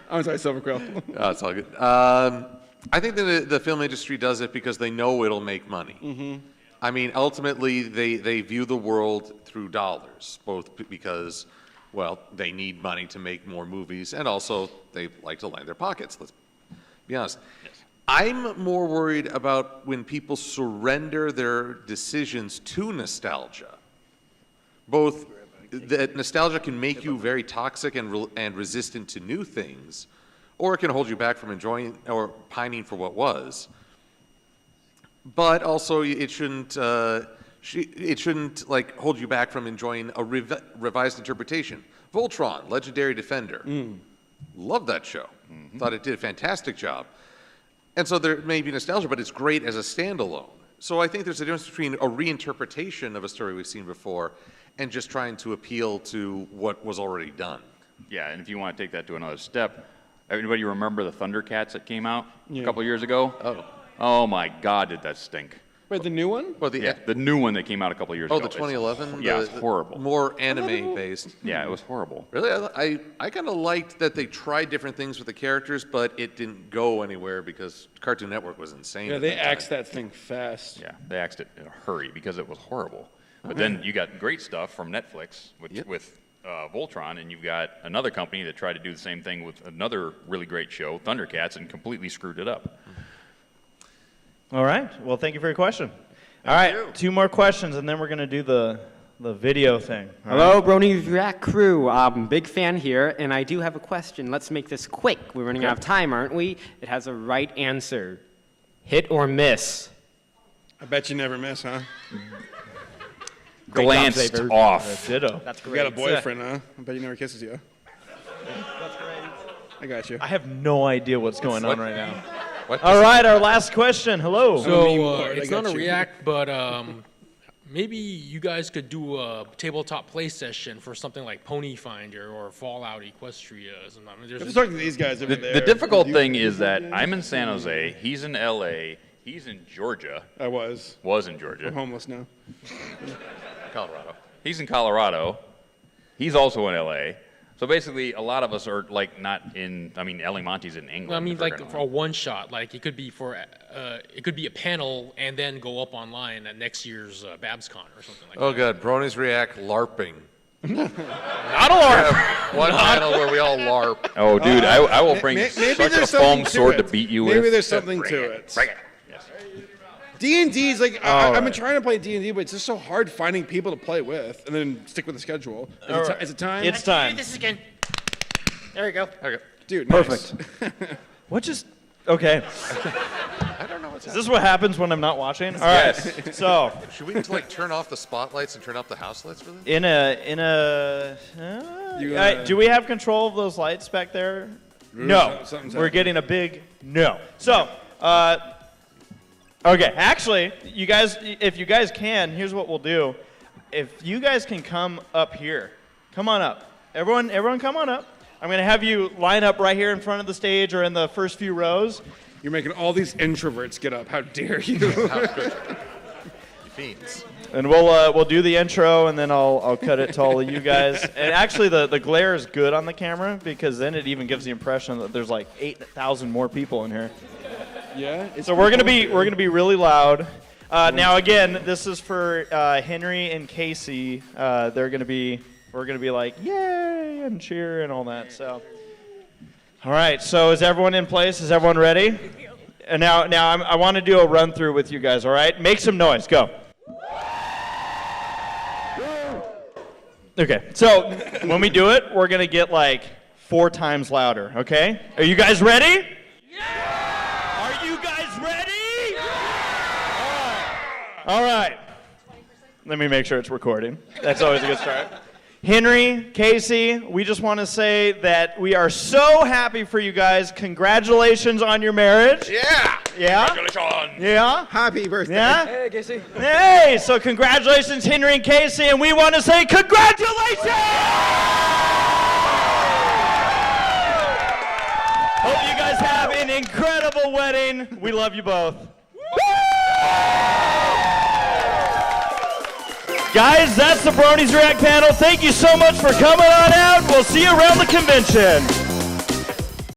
I'm sorry, Silver Quill. Oh, it's all good. I think the film industry does it because they know it'll make money. Mm-hmm. I mean, ultimately, they view the world through dollars, both because, well, they need money to make more movies, and also they like to line their pockets. Let's be honest. Yes. I'm more worried about when people surrender their decisions to nostalgia. Both that nostalgia can make you very toxic and resistant to new things, or it can hold you back from enjoying or pining for what was. But also, it shouldn't like hold you back from enjoying a revised interpretation. Voltron, Legendary Defender, loved that show. Thought it did a fantastic job. And so there may be nostalgia, but it's great as a standalone. So I think there's a difference between a reinterpretation of a story we've seen before and just trying to appeal to what was already done. Yeah, and if you want to take that to another step, anybody remember the Thundercats that came out a couple years ago? Oh my God, did that stink? Wait, the new one? Well, the new one that came out a couple years ago. Oh, the 2011? Yeah, it's horrible. More anime-based. Yeah, it was horrible. Really? I kind of liked that they tried different things with the characters, but it didn't go anywhere because Cartoon Network was insane. Yeah, they axed that thing fast. Yeah, they axed it in a hurry because it was horrible. But then you got great stuff from Netflix with Voltron, and you've got another company that tried to do the same thing with another really great show, Thundercats, and completely screwed it up. All right. Well, thank you for your question. All right, 2 more questions, and then we're going to do the video thing. Hello, Bronies React crew. Big fan here, and I do have a question. Let's make this quick. We're running out of time, aren't we? It has a right answer. Hit or miss? I bet you never miss, huh? Glanced off. Ditto. That's great. You got a boyfriend, huh? I bet he never kisses you. That's great. I got you. I have no idea what's going on right now. All right, our last question. Hello. So it's not a react, but maybe you guys could do a tabletop play session for something like Pony Finder or Fallout Equestria. Let's talk to these guys over there. The difficult thing is that I'm in San Jose, he's in LA, he's in Georgia. I was. Was in Georgia. I'm homeless now. Colorado. He's in Colorado. He's also in LA. So basically, a lot of us are like not in. I mean, El Monte's in England. I mean, like for a one shot, like it could be for it could be a panel and then go up online at next year's Babscon or something like that. Oh God, Bronies React LARPing. Not a LARP. One panel where we all LARP. Oh, dude, I will bring such a foam sword to beat you with. Maybe there's something to it. Bring it. D&D is like, I've been trying to play D&D, but it's just so hard finding people to play with and then stick with the schedule. Is it time? It's time. This again. There we go. Okay. Dude, perfect. What just? Okay. I don't know what's Is this what happens when I'm not watching? All right. So. Should we like turn off the spotlights and turn off the house lights for this? Do we have control of those lights back there? No. We're getting a big no. So. Okay, actually, you guys, if you guys can, here's what we'll do. If you guys can come up here, come on up. Everyone come on up. I'm going to have you line up right here in front of the stage or in the first few rows. You're making all these introverts get up. How dare you? Fiends. And we'll do the intro, and then I'll cut it to all of you guys. And actually, the glare is good on the camera because then it even gives the impression that there's like 8,000 more people in here. Yeah. So we're gonna be really loud. Now again, this is for Henry and Casey. We're gonna be like yay and cheer and all that. So, all right. So is everyone in place? Is everyone ready? And now I want to do a run through with you guys. All right. Make some noise. Go. Okay. So when we do it, we're gonna get like 4 times louder. Okay. Are you guys ready? All right. Let me make sure it's recording. That's always a good start. Henry, Casey, we just want to say that we are so happy for you guys. Congratulations on your marriage. Yeah. Yeah? Congratulations. Yeah? Happy birthday. Yeah? Hey, Casey. Hey, so congratulations, Henry and Casey, and we want to say congratulations! Hope you guys have an incredible wedding. We love you both. Guys, that's the Bronies React panel. Thank you so much for coming on out. We'll see you around the convention.